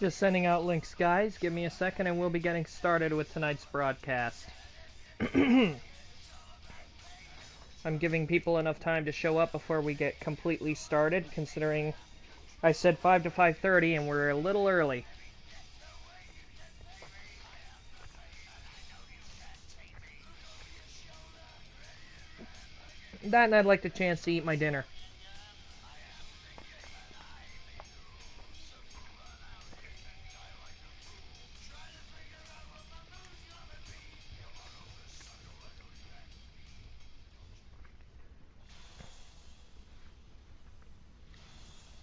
Just sending out links, guys. Give me a second and we'll be getting started with tonight's broadcast. I'm giving people enough time to show up before we get completely started, considering I said 5 to 5:30 and we're a little early. That and I'd like the chance to eat my dinner.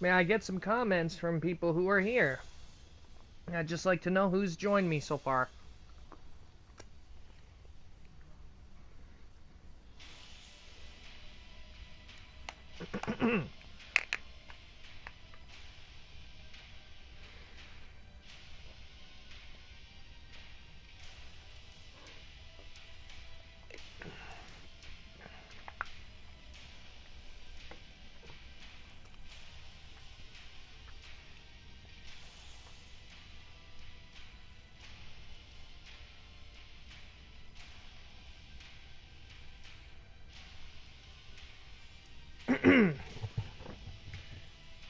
May I get some comments from people who are here? I'd just like to know who's joined me so far.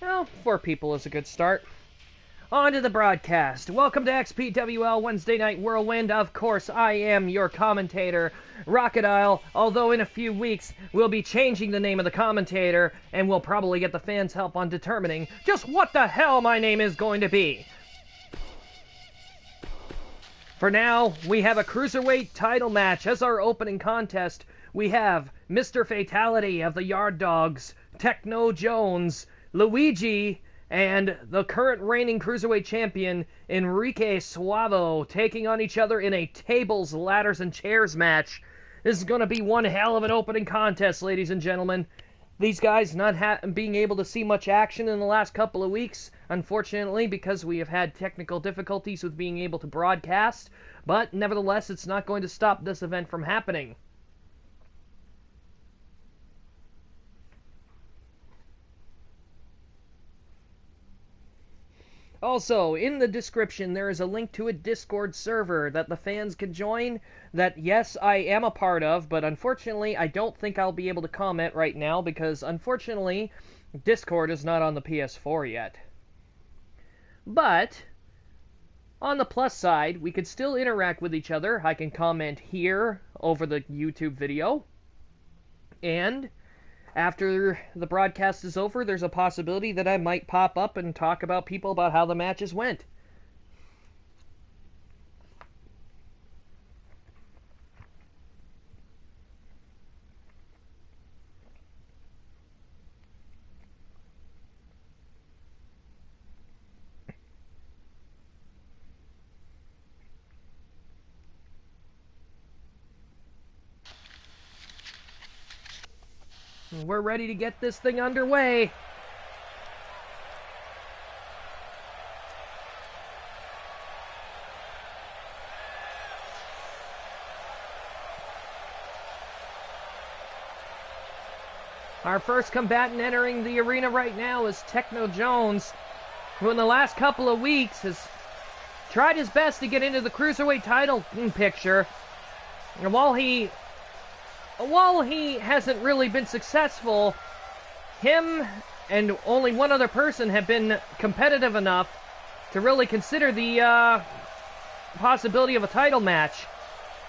Well, 4 people is a good start. On to the broadcast. Welcome to XPWL Wednesday Night Whirlwind. Of course, I am your commentator, Rachidile, although in a few weeks we'll be changing the name of the commentator, and we'll probably get the fans' help on determining just what the hell my name is going to be. For now, we have a Cruiserweight title match as our opening contest. We have Mr. Fatality of the Yard Dogs, Techno Jones, Luigi, and the current reigning Cruiserweight champion, Enrique Suavo, taking on each other in a tables, ladders, and chairs match. This is going to be one hell of an opening contest, ladies and gentlemen. These guys not being able to see much action in the last couple of weeks, unfortunately, because we have had technical difficulties with being able to broadcast, but nevertheless, it's not going to stop this event from happening. Also, in the description, there is a link to a Discord server that the fans can join that, yes, I am a part of, but unfortunately, I don't think I'll be able to comment right now because, unfortunately, Discord is not on the PS4 yet. But, on the plus side, we could still interact with each other. I can comment here over the YouTube video, and after the broadcast is over, there's a possibility that I might pop up and talk about people about how the matches went. We're ready to get this thing underway. Our first combatant entering the arena right now is Techno Jones, who in the last couple of weeks has tried his best to get into the Cruiserweight title picture. And while he hasn't really been successful, him and only one other person have been competitive enough to really consider the possibility of a title match.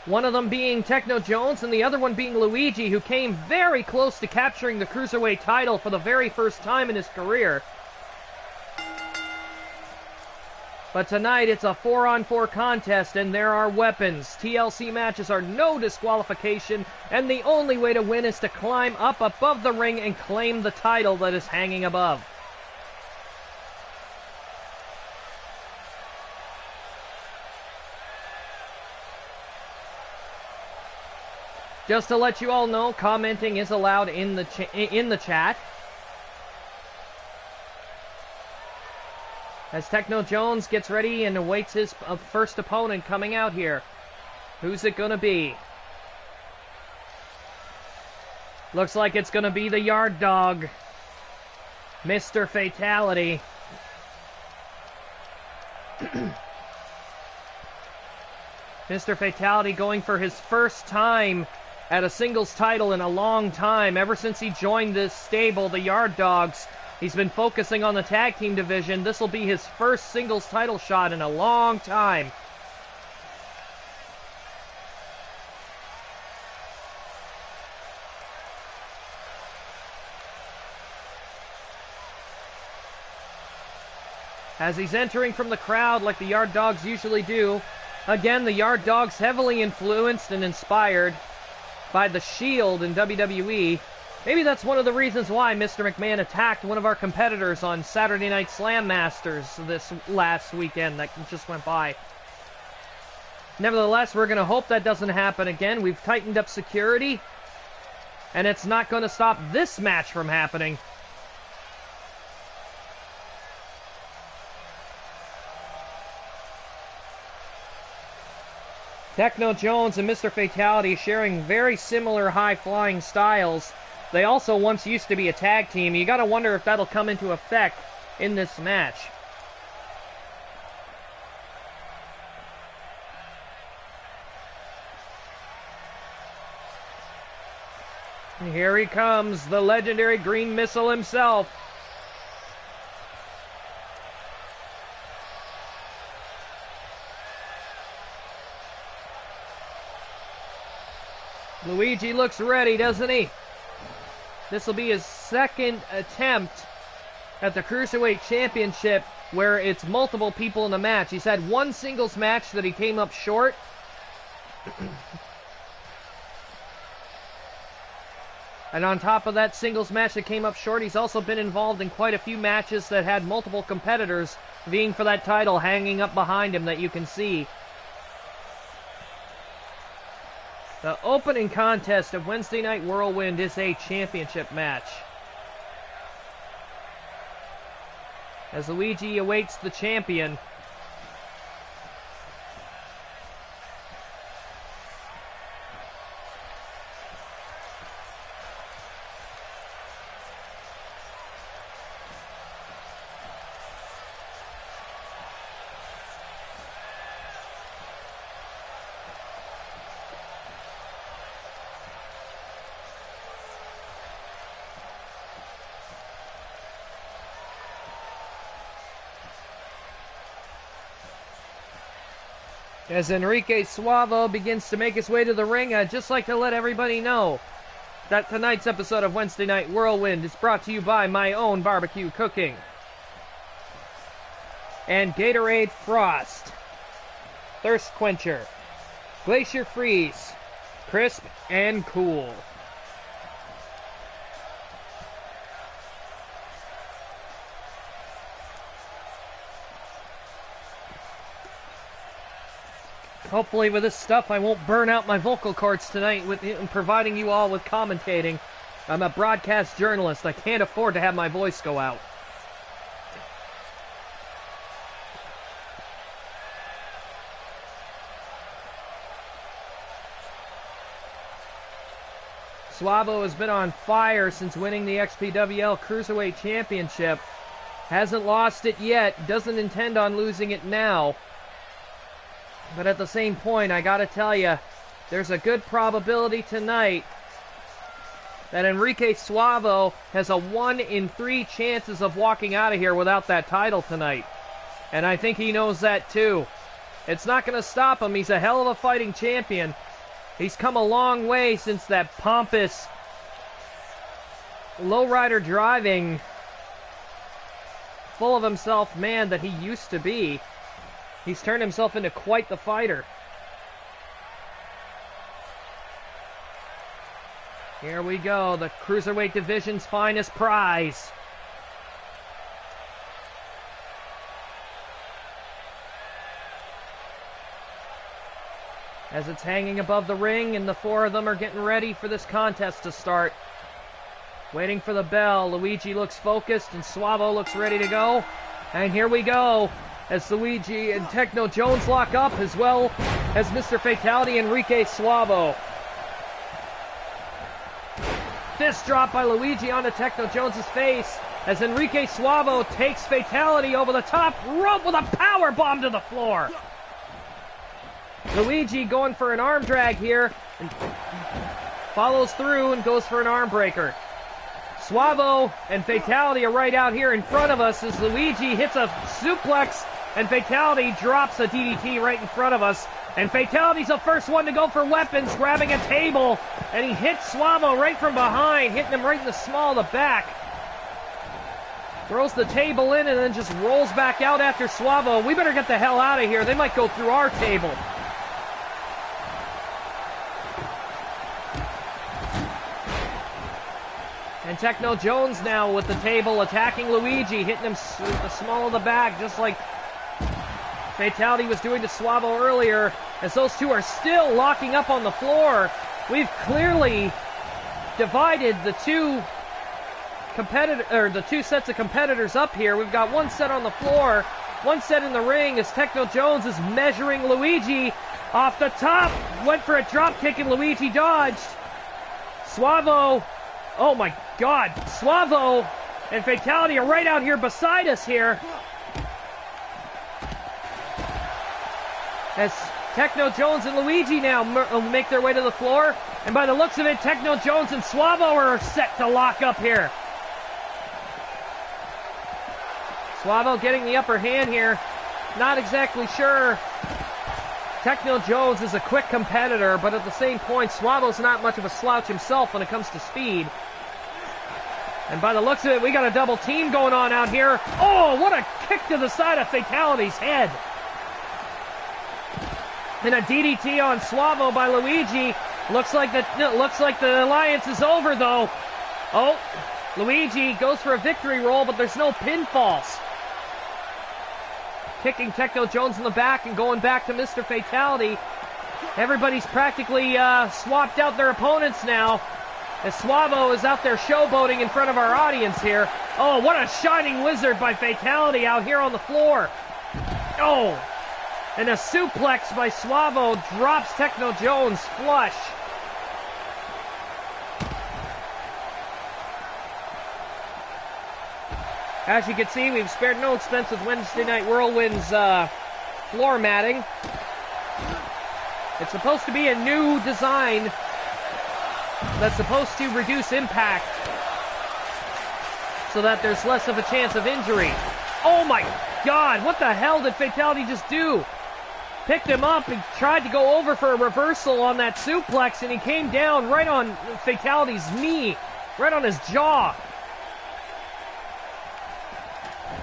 One of them being Techno Jones and the other one being Luigi, who came very close to capturing the Cruiserweight title for the very first time in his career. But tonight, it's a 4-on-4 contest, and there are weapons. TLC matches are no disqualification, and the only way to win is to climb up above the ring and claim the title that is hanging above. Just to let you all know, commenting is allowed in the chat. As Techno Jones gets ready and awaits his first opponent coming out here. Who's it gonna be? Looks like it's gonna be the Yard Dog, Mr. Fatality. Mr. Fatality going for his first time at a singles title in a long time. Ever since he joined this stable, the Yard Dogs, he's been focusing on the tag team division. This will be his first singles title shot in a long time. As he's entering from the crowd like the Yard Dogs usually do. Again, the Yard Dogs heavily influenced and inspired by the Shield in WWE. Maybe that's one of the reasons why Mr. McMahon attacked one of our competitors on Saturday Night Slam Masters this last weekend that just went by. Nevertheless, we're going to hope that doesn't happen again. We've tightened up security, and it's not going to stop this match from happening. Techno Jones and Mr. Fatality sharing very similar high-flying styles. They also once used to be a tag team. You gotta wonder if that'll come into effect in this match. And here he comes, the legendary Green Missile himself. Luigi looks ready, doesn't he? This will be his second attempt at the Cruiserweight Championship where it's multiple people in the match. He's had one singles match that he came up short. And on top of that singles match that came up short, he's also been involved in quite a few matches that had multiple competitors vying for that title hanging up behind him that you can see. The opening contest of Wednesday Night Whirlwind is a championship match. As Luigi awaits the champion. As Enrique Suavo begins to make his way to the ring, I'd just like to let everybody know that tonight's episode of Wednesday Night Whirlwind is brought to you by My Own Barbecue Cooking and Gatorade Frost, Thirst Quencher, Glacier Freeze, crisp and cool. Hopefully with this stuff I won't burn out my vocal cords tonight with providing you all with commentating. I'm a broadcast journalist. I can't afford to have my voice go out. Suavo has been on fire since winning the XPWL Cruiserweight Championship. Hasn't lost it yet. Doesn't intend on losing it now. But at the same point, I gotta tell you, there's a good probability tonight that Enrique Suavo has a 1 in 3 chances of walking out of here without that title tonight. And I think he knows that too. It's not gonna stop him. He's a hell of a fighting champion. He's come a long way since that pompous lowrider driving, full of himself man that he used to be. He's turned himself into quite the fighter. Here we go, the Cruiserweight Division's finest prize. As it's hanging above the ring, and the 4 of them are getting ready for this contest to start. Waiting for the bell, Luigi looks focused, and Suavo looks ready to go. And here we go, as Luigi and Techno Jones lock up, as well as Mr. Fatality Enrique Suavo. Fist drop by Luigi onto Techno Jones' face, as Enrique Suavo takes Fatality over the top rope with a power bomb to the floor. Luigi going for an arm drag here, and follows through and goes for an arm breaker. Suavo and Fatality are right out here in front of us as Luigi hits a suplex and Fatality drops a DDT right in front of us. And Fatality's the first one to go for weapons, grabbing a table, and he hits Suavo right from behind, hitting him right in the small of the back. Throws the table in and then just rolls back out after Suavo. We better get the hell out of here. They might go through our table. And Techno Jones now with the table attacking Luigi, hitting him with the small of the back, just like Fatality was doing to Suavo earlier, as those two are still locking up on the floor. We've clearly divided the two sets of competitors up here. We've got one set on the floor, one set in the ring as Techno Jones is measuring Luigi off the top. Went for a drop kick and Luigi dodged. Suavo, oh my God, Suavo and Fatality are right out here beside us here. As Techno Jones and Luigi now make their way to the floor. And by the looks of it, Techno Jones and Suavo are set to lock up here. Suavo getting the upper hand here. Not exactly sure. Techno Jones is a quick competitor, but at the same point, Suavo's not much of a slouch himself when it comes to speed. And by the looks of it, we got a double team going on out here. Oh, what a kick to the side of Fatality's head. And a DDT on Suavo by Luigi. Looks like the alliance is over, though. Oh, Luigi goes for a victory roll, but there's no pinfalls. Kicking Techno Jones in the back and going back to Mr. Fatality. Everybody's practically swapped out their opponents now, as Suavo is out there showboating in front of our audience here. Oh, what a shining wizard by Fatality out here on the floor. Oh. And a suplex by Suavo drops Techno Jones flush. As you can see, we've spared no expense with Wednesday Night Whirlwind's floor matting. It's supposed to be a new design that's supposed to reduce impact so that there's less of a chance of injury. Oh my God, what the hell did Fatality just do? Picked him up and tried to go over for a reversal on that suplex, and he came down right on Fatality's knee, right on his jaw.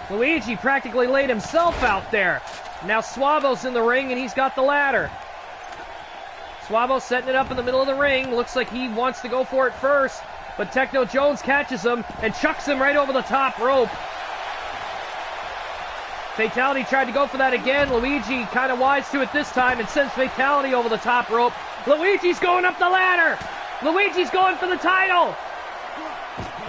Luigi practically laid himself out there. Now Suavo's in the ring, and he's got the ladder. Suavo setting it up in the middle of the ring. Looks like he wants to go for it first, but Techno Jones catches him and chucks him right over the top rope. Fatality tried to go for that again. Luigi kind of wise to it this time and sends Fatality over the top rope. Luigi's going up the ladder. Luigi's going for the title.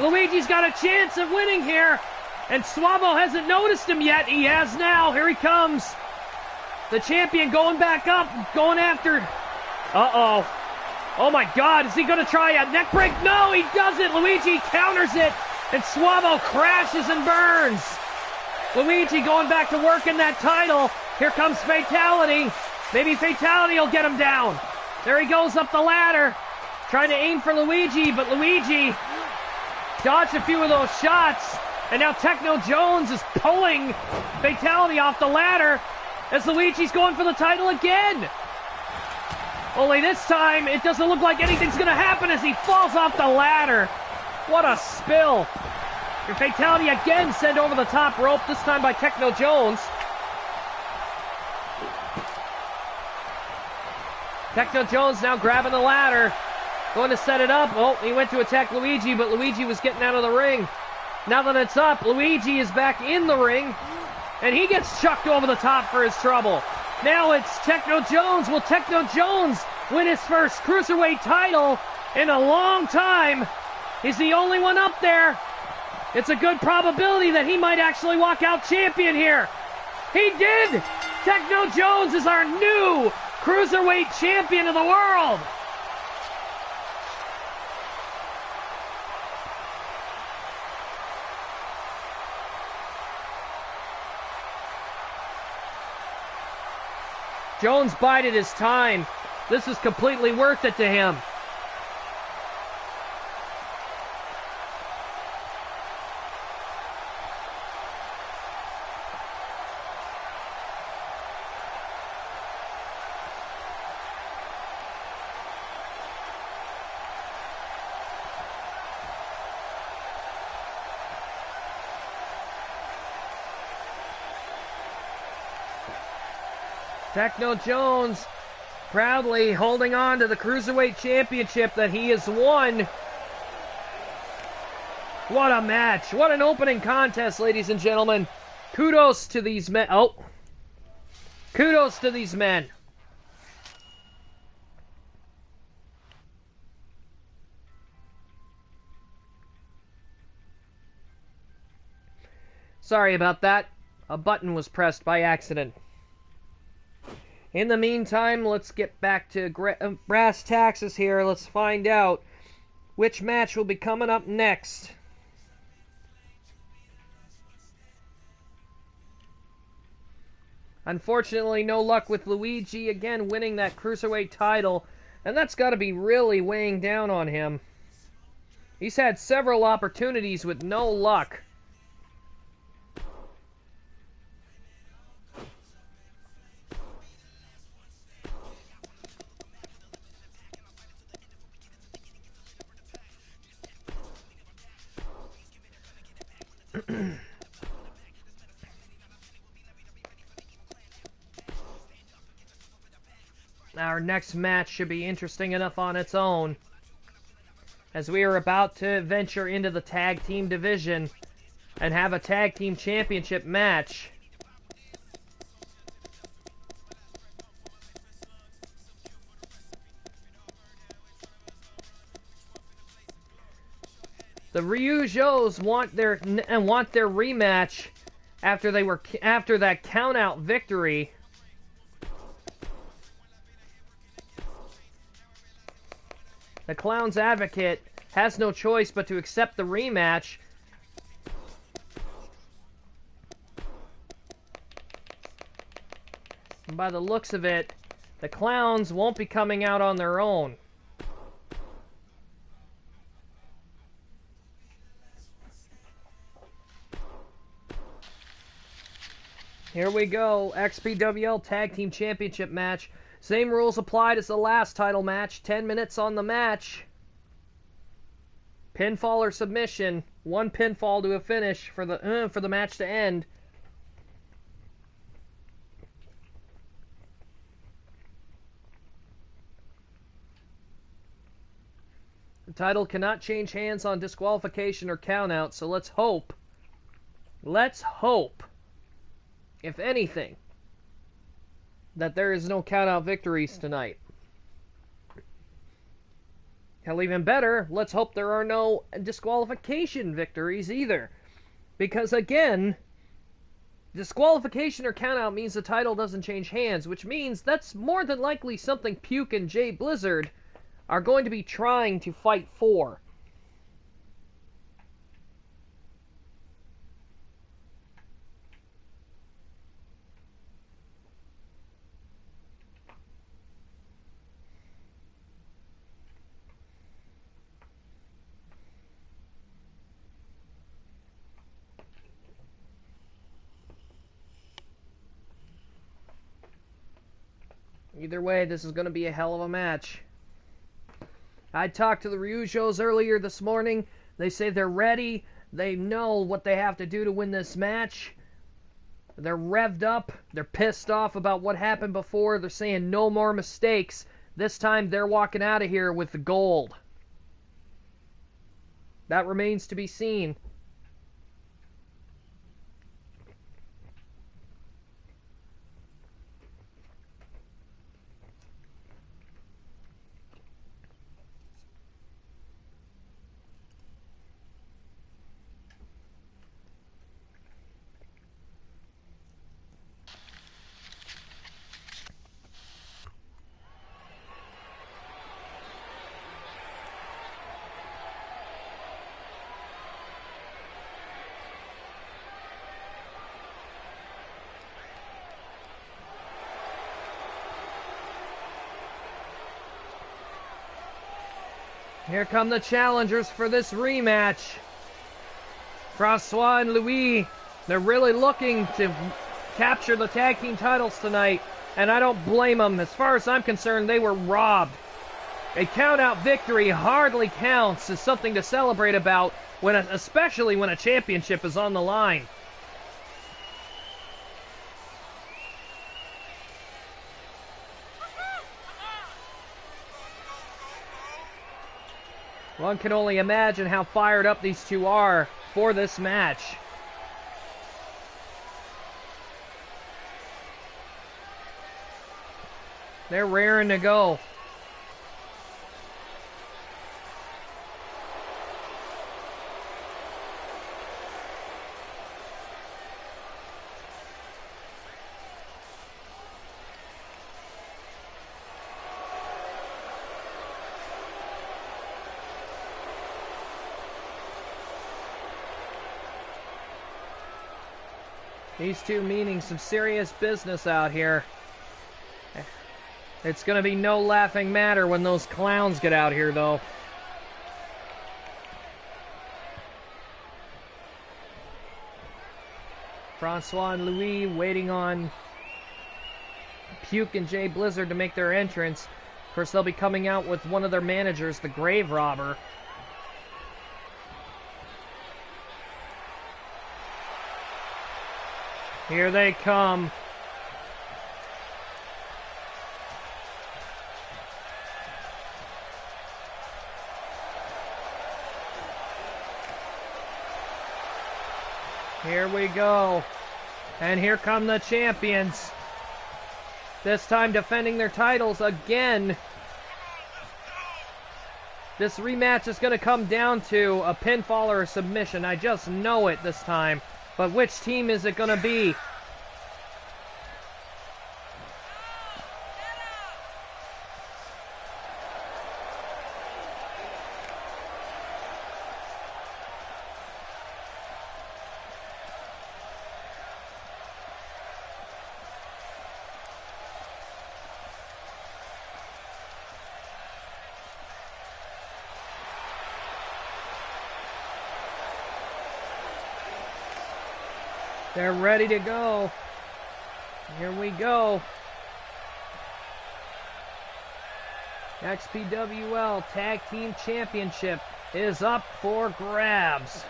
Luigi's got a chance of winning here. And Suavo hasn't noticed him yet. He has now. Here he comes. The champion going back up, going after. Uh-oh. Oh my God, is he going to try a neck break? No, he doesn't. Luigi counters it. And Suavo crashes and burns. Luigi going back to work in that title. Here comes Fatality. Maybe Fatality will get him down. There he goes up the ladder. Trying to aim for Luigi, but Luigi dodged a few of those shots. And now Techno Jones is pulling Fatality off the ladder as Luigi's going for the title again. Only this time, it doesn't look like anything's going to happen as he falls off the ladder. What a spill. And Fatality again sent over the top rope, this time by Techno Jones. Techno Jones now grabbing the ladder. Going to set it up. Oh, he went to attack Luigi, but Luigi was getting out of the ring. Now that it's up, Luigi is back in the ring. And he gets chucked over the top for his trouble. Now it's Techno Jones. Will Techno Jones win his first Cruiserweight title in a long time? He's the only one up there. It's a good probability that he might actually walk out champion here. He did! Techno Jones is our new Cruiserweight champion of the world. Jones bided his time. This is completely worth it to him. Techno Jones proudly holding on to the Cruiserweight Championship that he has won. What a match. What an opening contest, ladies and gentlemen. Kudos to these men. Oh. Kudos to these men. Sorry about that. A button was pressed by accident. In the meantime, let's get back to brass taxes here. Let's find out which match will be coming up next. Unfortunately, no luck with Luigi again winning that Cruiserweight title, and that's got to be really weighing down on him. He's had several opportunities with no luck. Our next match should be interesting enough on its own, as we are about to venture into the tag team division and have a tag team championship match. The Ryujos want their rematch after that countout victory. The Clown's Advocate has no choice but to accept the rematch. And by the looks of it, the Clowns won't be coming out on their own. Here we go, XPWL Tag Team Championship match. Same rules applied as the last title match. 10 minutes on the match. Pinfall or submission. One pinfall to a finish for the match to end. The title cannot change hands on disqualification or countout, so let's hope, if anything, that there is no countout victories tonight. Hell, even better, let's hope there are no disqualification victories either. Because again, disqualification or countout means the title doesn't change hands, which means that's more than likely something Puke and Jay Blizzard are going to be trying to fight for. Either way, this is going to be a hell of a match. I talked to the Ryujos earlier this morning. They say they're ready. They know what they have to do to win this match. They're revved up. They're pissed off about what happened before. They're saying no more mistakes. This time they're walking out of here with the gold. That remains to be seen. Here come the challengers for this rematch. Francois and Louis, they're really looking to capture the tag team titles tonight, and I don't blame them. As far as I'm concerned, they were robbed. A count-out victory hardly counts as something to celebrate about, especially when a championship is on the line. One can only imagine how fired up these two are for this match. They're raring to go. These two meaning some serious business out here. It's going to be no laughing matter when those clowns get out here, though. Francois and Louis waiting on Puke and Jay Blizzard to make their entrance. Of course, they'll be coming out with one of their managers, the Grave Robber. Here they come. Here we go. And here come the champions. This time defending their titles again. This rematch is going to come down to a pinfall or a submission. I just know it this time. But which team is it going to be? They're ready to go. Here we go. XPWL Tag Team Championship is up for grabs.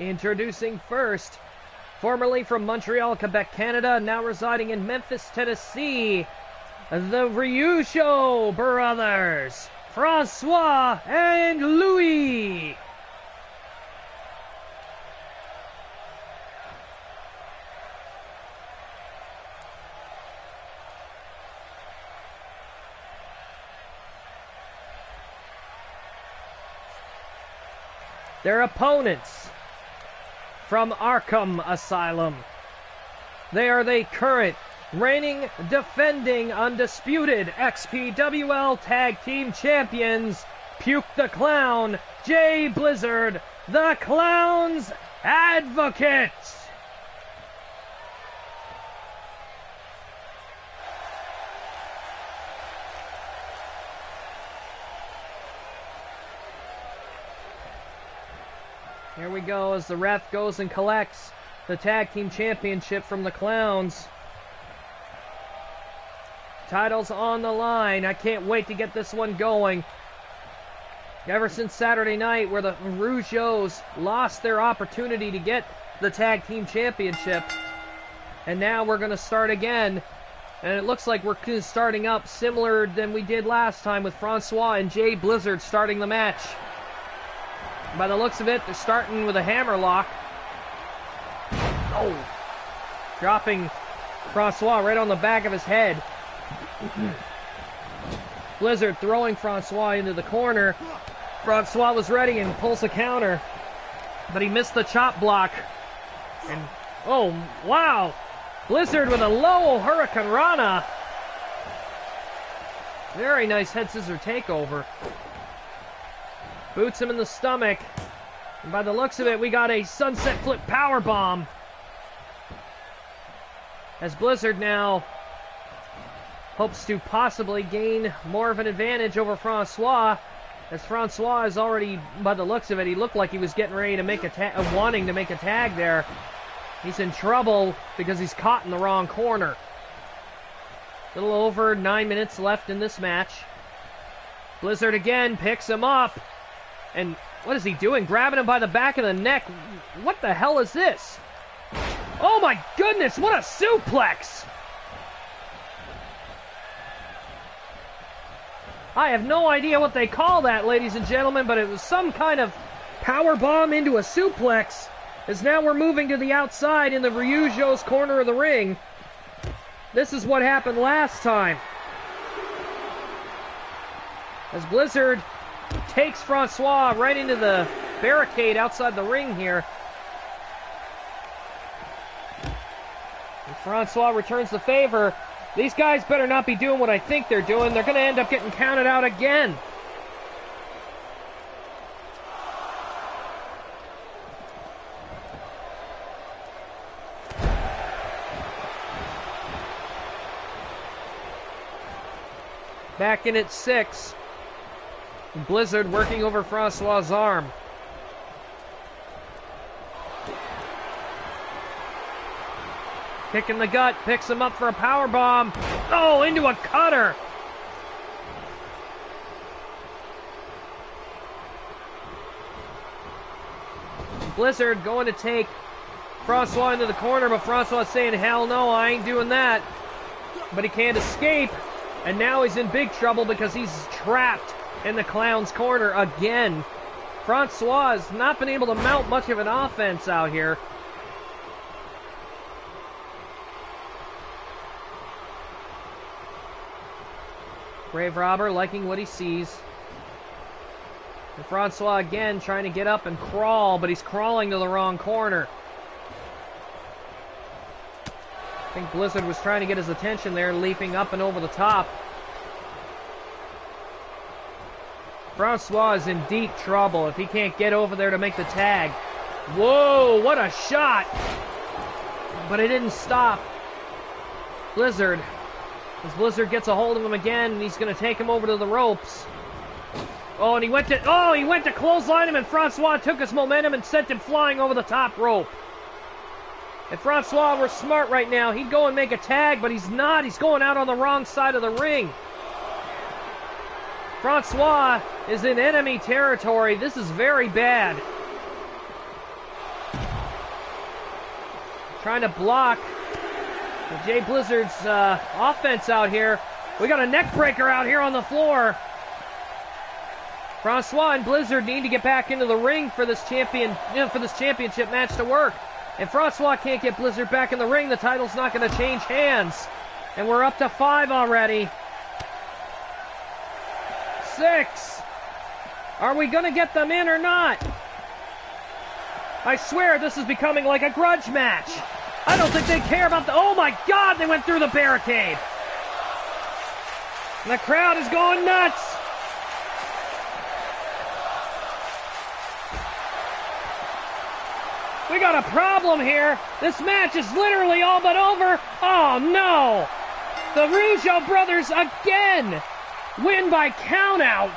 Introducing first, formerly from Montreal, Quebec, Canada, now residing in Memphis, Tennessee, the Ryusho brothers, Francois and Louis. Their opponents from Arkham Asylum. They are the current, reigning, defending, undisputed XPWL Tag Team Champions, Puke the Clown, Jay Blizzard, the Clown's Advocate. Here we go as the ref goes and collects the Tag Team Championship from the Clowns. Titles on the line. I can't wait to get this one going. Ever since Saturday night, where the Rougeos lost their opportunity to get the Tag Team Championship. And now we're going to start again. And it looks like we're starting up similar than we did last time with Francois and Jay Blizzard starting the match. By the looks of it, they're starting with a hammerlock. Oh! Dropping Francois right on the back of his head. Blizzard throwing Francois into the corner. Francois was ready and pulls a counter, but he missed the chop block. And oh, wow! Blizzard with a low Hurricane Rana. Very nice head scissor takeover. Boots him in the stomach. And by the looks of it, we got a sunset flip power bomb. As Blizzard now hopes to possibly gain more of an advantage over Francois. As Francois is already, by the looks of it, he looked like he was getting ready to make a wanting to make a tag there. He's in trouble because he's caught in the wrong corner. A little over 9 minutes left in this match. Blizzard again picks him up. And what is he doing? Grabbing him by the back of the neck. What the hell is this? Oh my goodness, what a suplex! I have no idea what they call that, ladies and gentlemen, but it was some kind of power bomb into a suplex. As now we're moving to the outside in the Ryujo's corner of the ring. This is what happened last time. As Blizzard takes Francois right into the barricade outside the ring here. And Francois returns the favor. These guys better not be doing what I think they're doing. They're going to end up getting counted out again. Back in at 6. Blizzard working over Francois' arm. Kick in the gut, picks him up for a power bomb. Oh, into a cutter. Blizzard going to take Francois into the corner, but Francois saying, hell no, I ain't doing that. But he can't escape. And now he's in big trouble because he's trapped in the Clown's corner again. Francois has not been able to mount much of an offense out here. Grave Robber liking what he sees. And Francois again trying to get up and crawl, but he's crawling to the wrong corner. I think Blizzard was trying to get his attention there, leaping up and over the top. Francois is in deep trouble if he can't get over there to make the tag. Whoa, what a shot! But it didn't stop Blizzard. As Blizzard gets a hold of him again, and he's going to take him over to the ropes. Oh, and he went to clothesline him, and Francois took his momentum and sent him flying over the top rope. If Francois were smart right now, he'd go and make a tag, but he's not. He's going out on the wrong side of the ring. Francois is in enemy territory. This is very bad. Trying to block Jay Blizzard's offense out here. We got a neck breaker out here on the floor. Francois and Blizzard need to get back into the ring for this championship match to work. If Francois can't get Blizzard back in the ring, the title's not going to change hands. And we're up to 5 already. 6. Are we going to get them in or not? I swear this is becoming like a grudge match. I don't think they care about the... Oh my God, they went through the barricade. And the crowd is going nuts. We got a problem here. This match is literally all but over. Oh no! The Rougeau brothers again win by countout.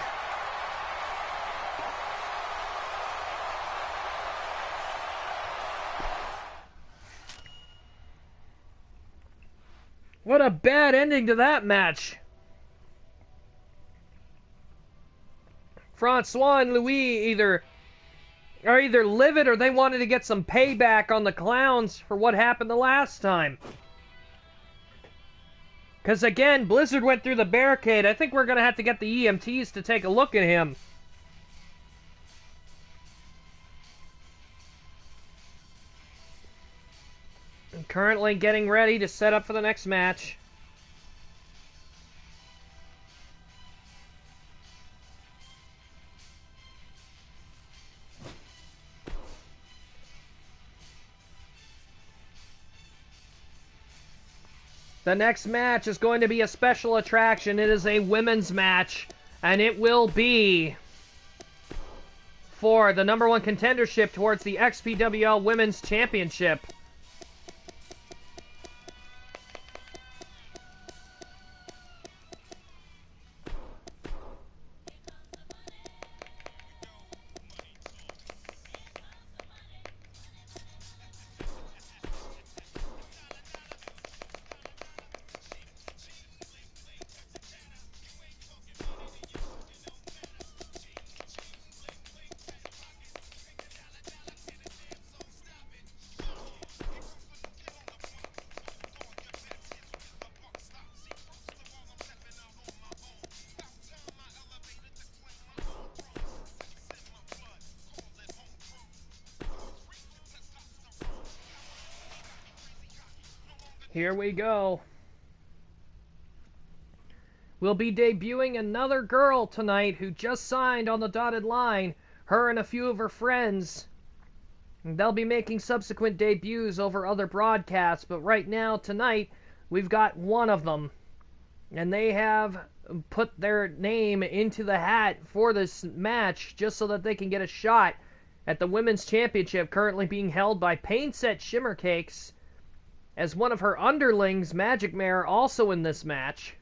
What a bad ending to that match. Francois and Louis are either livid or they wanted to get some payback on the Clowns for what happened the last time. Because again, Blizzard went through the barricade. I think we're going to have to get the EMTs to take a look at him. I'm currently getting ready to set up for the next match. The next match is going to be a special attraction. It is a women's match, and it will be for the #1 contendership towards the XPWL Women's Championship. Here we go. We'll be debuting another girl tonight who just signed on the dotted line, her and a few of her friends. They'll be making subsequent debuts over other broadcasts, but right now, tonight, we've got one of them. And they have put their name into the hat for this match just so that they can get a shot at the Women's Championship, currently being held by Pain Set Shimmer Cakes, as one of her underlings, Magic Mare, also in this match.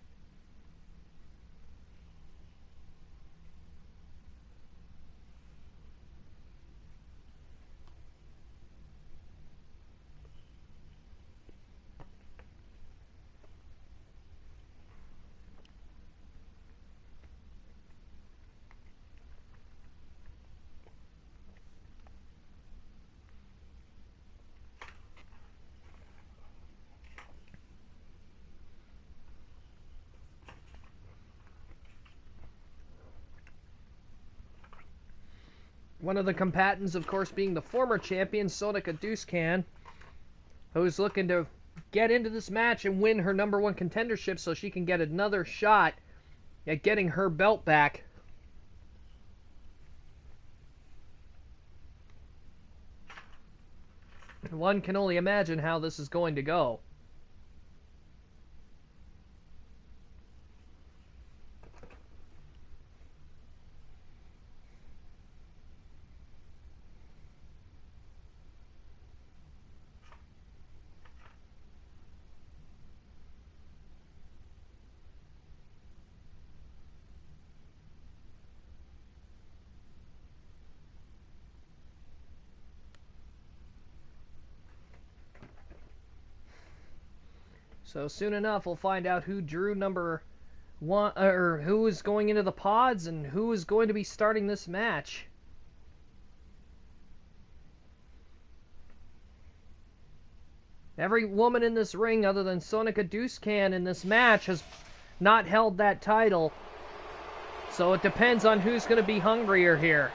One of the combatants, of course, being the former champion, Sonica Duscan, who's looking to get into this match and win her #1 contendership so she can get another shot at getting her belt back. One can only imagine how this is going to go. So soon enough, we'll find out who drew #1, or who is going into the pods and who is going to be starting this match. Every woman in this ring, other than Sonica Duscan in this match, has not held that title. So it depends on who's going to be hungrier here.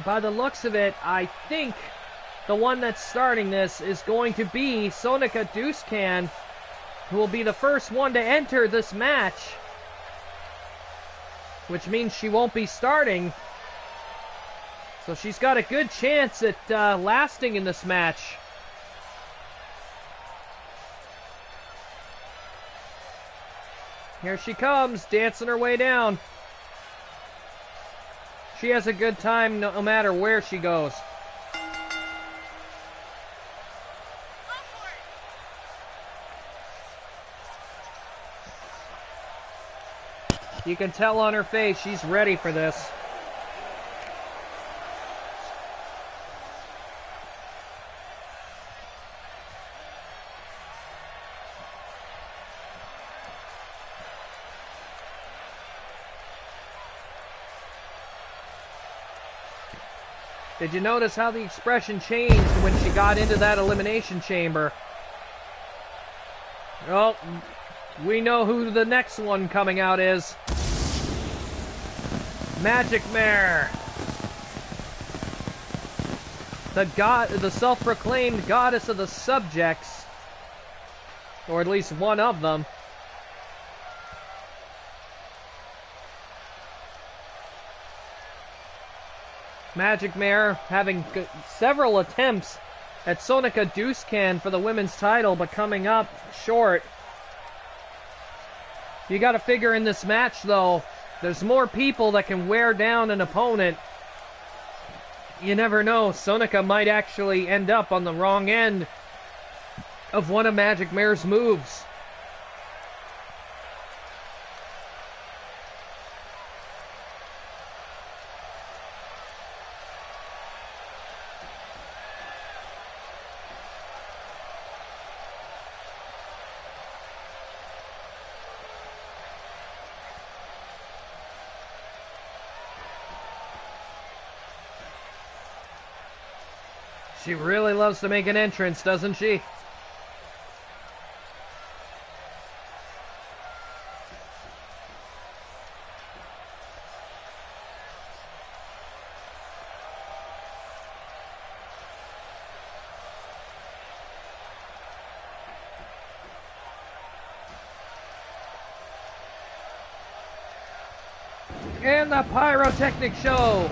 By the looks of it, I think the one that's starting this is going to be Sonica Duscan, who will be the first one to enter this match, which means she won't be starting. So she's got a good chance at lasting in this match. Here she comes, dancing her way down. She has a good time no matter where she goes. You can tell on her face she's ready for this. Did you notice how the expression changed when she got into that elimination chamber? Well, we know who the next one coming out is. Magic Mare. The self-proclaimed goddess of the subjects. Or at least one of them. Magic Mare having several attempts at Sonica Duscan for the women's title, but coming up short. You got to figure in this match, though, there's more people that can wear down an opponent. You never know. Sonica might actually end up on the wrong end of one of Magic Mare's moves. She really loves to make an entrance, doesn't she? And the pyrotechnic show!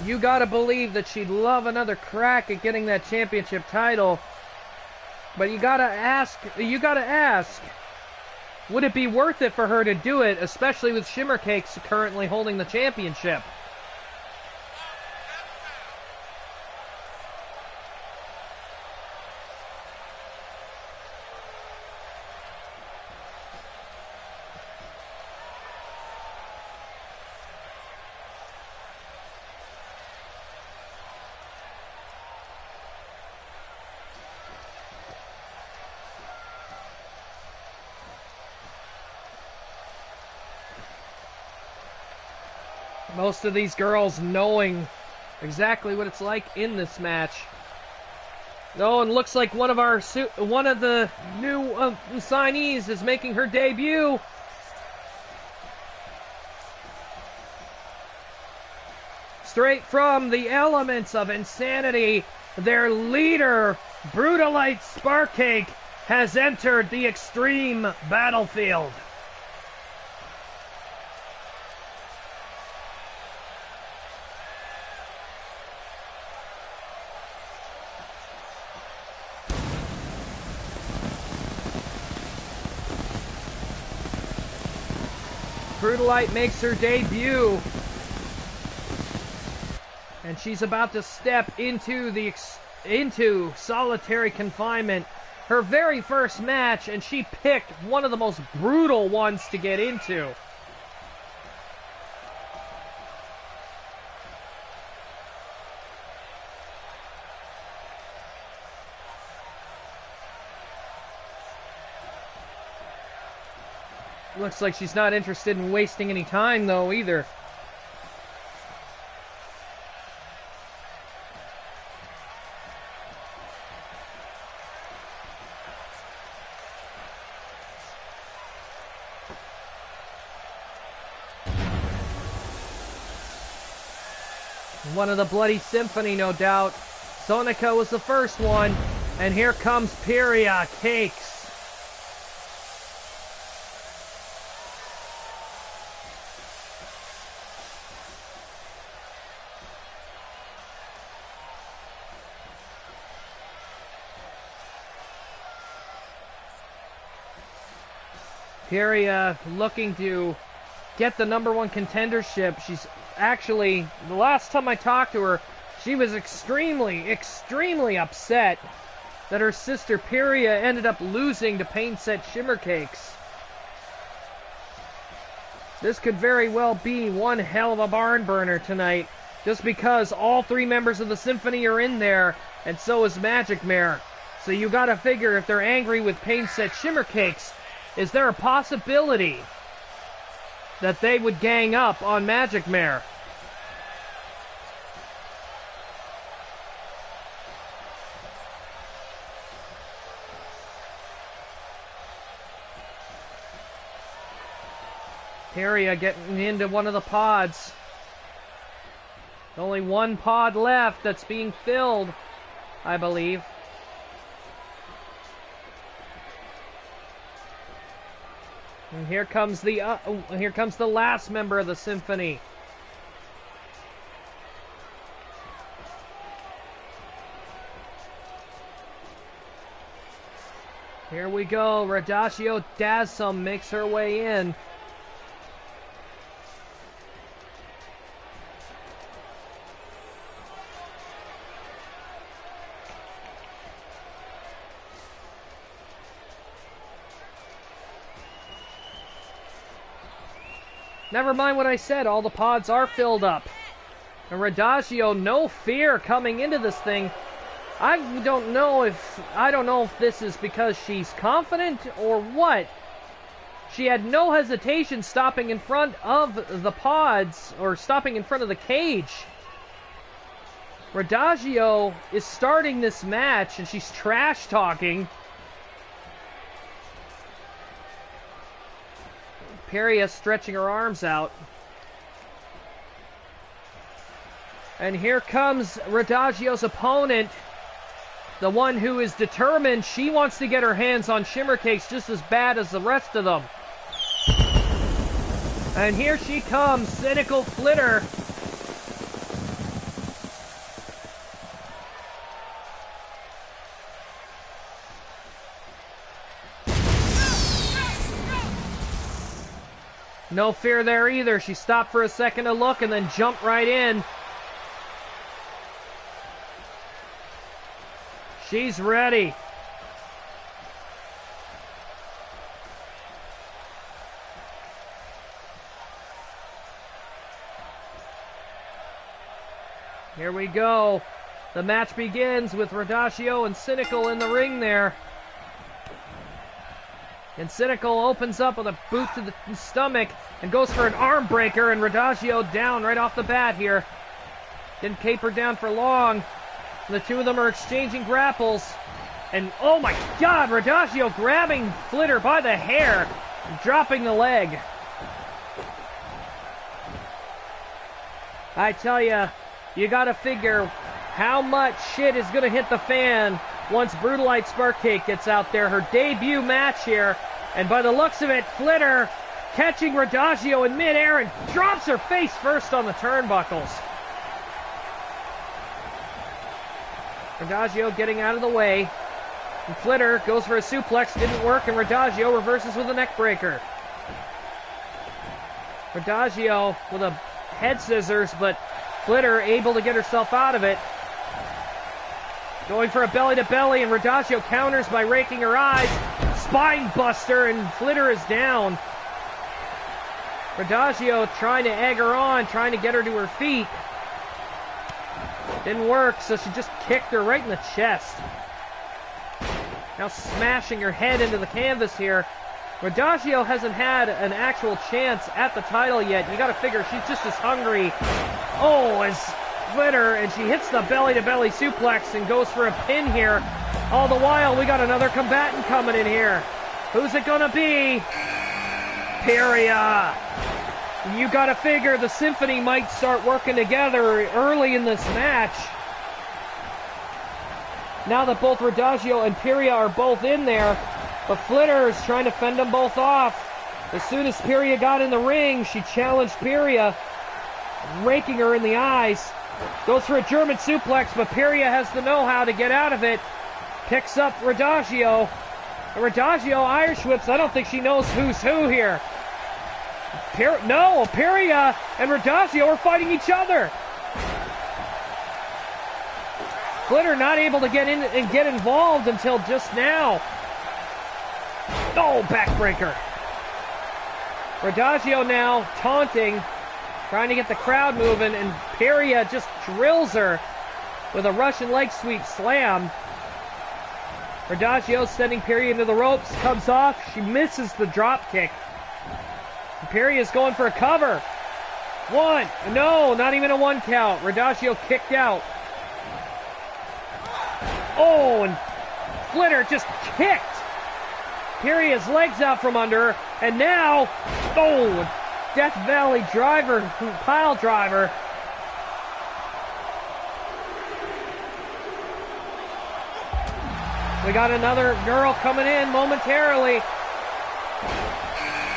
You gotta believe that she'd love another crack at getting that championship title. But you gotta ask, would it be worth it for her to do it, especially with Shimmer Cakes currently holding the championship? Most of these girls knowing exactly what it's like in this match. Oh, and looks like one of the new signees is making her debut. Straight from the elements of insanity, their leader, Brutalite Sparkcake, has entered the extreme battlefield. Brutalite makes her debut, and she's about to step into solitary confinement. Her very first match, and she picked one of the most brutal ones to get into. Looks like she's not interested in wasting any time, though, either. One of the Bloody Symphony, no doubt. Sonica was the first one, and here comes Pyria Cakes. Pyria looking to get the #1 contendership. She's actually, the last time I talked to her, she was extremely upset that her sister Pyria ended up losing to Pain Set Shimmer Cakes. This could very well be one hell of a barn burner tonight, just because all 3 members of the Symphony are in there, and so is Magic Mare. So you gotta figure if they're angry with Pain Set Shimmer Cakes, is there a possibility that they would gang up on Magic Mare? Pyria getting into one of the pods. Only one pod left that's being filled, I believe. And here comes the last member of the Symphony. Here we go. Radagio Dazzum makes her way in. Never mind what I said, all the pods are filled up. And Radagio, no fear coming into this thing. I don't know if this is because she's confident or what. She had no hesitation stopping in front of the pods, or stopping in front of the cage. Radagio is starting this match, and she's trash talking. Peria stretching her arms out. And here comes Radagio's opponent. The one who is determined. She wants to get her hands on Shimmer Cakes just as bad as the rest of them. And here she comes, Cynical Flitter. No fear there either. She stopped for a second to look and then jumped right in. She's ready. Here we go. The match begins with Radagio and Cynical in the ring there. And Cynical opens up with a boot to the stomach and goes for an arm breaker, and Radagio down right off the bat here. Didn't caper down for long. The two of them are exchanging grapples. And oh my god, Radagio grabbing Flitter by the hair, dropping the leg. I tell ya, you gotta figure how much shit is gonna hit the fan once Brutalite Sparkcake gets out there. Her debut match here. And by the looks of it, Flitter catching Radagio in midair and drops her face first on the turnbuckles. Radagio getting out of the way. And Flitter goes for a suplex, didn't work, and Radagio reverses with a neck breaker. Radagio with a head scissors, but Flitter able to get herself out of it. Going for a belly-to-belly, and Radagio counters by raking her eyes. Spine buster, and Flitter is down. Radagio trying to egg her on, trying to get her to her feet. Didn't work, so she just kicked her right in the chest. Now smashing her head into the canvas here. Radagio hasn't had an actual chance at the title yet. You gotta figure she's just as hungry. Oh, as Flitter, and she hits the belly-to-belly suplex and goes for a pin here. All the while, we got another combatant coming in here. Who's it gonna be? Peria. You gotta figure the Symphony might start working together early in this match. Now that both Radagio and Peria are both in there, but Flitter is trying to fend them both off. As soon as Peria got in the ring, she challenged Peria, raking her in the eyes. Goes for a German suplex, but Peria has the know-how to get out of it. Picks up Radagio. Radagio Irish whips. I don't think she knows who's who here. No, Peria and Radagio are fighting each other. Flitter not able to get in and get involved until just now. Oh, backbreaker. Radagio now taunting, trying to get the crowd moving, and Peria just drills her with a Russian leg sweep slam. Radagio sending Peria into the ropes, comes off, she misses the drop kick. Peria's going for a cover. One, no, not even a one count. Radagio kicked out. Oh, and Flitter just kicked Peria's legs out from under her, and now, oh, Death Valley driver, pile driver. We got another girl coming in momentarily.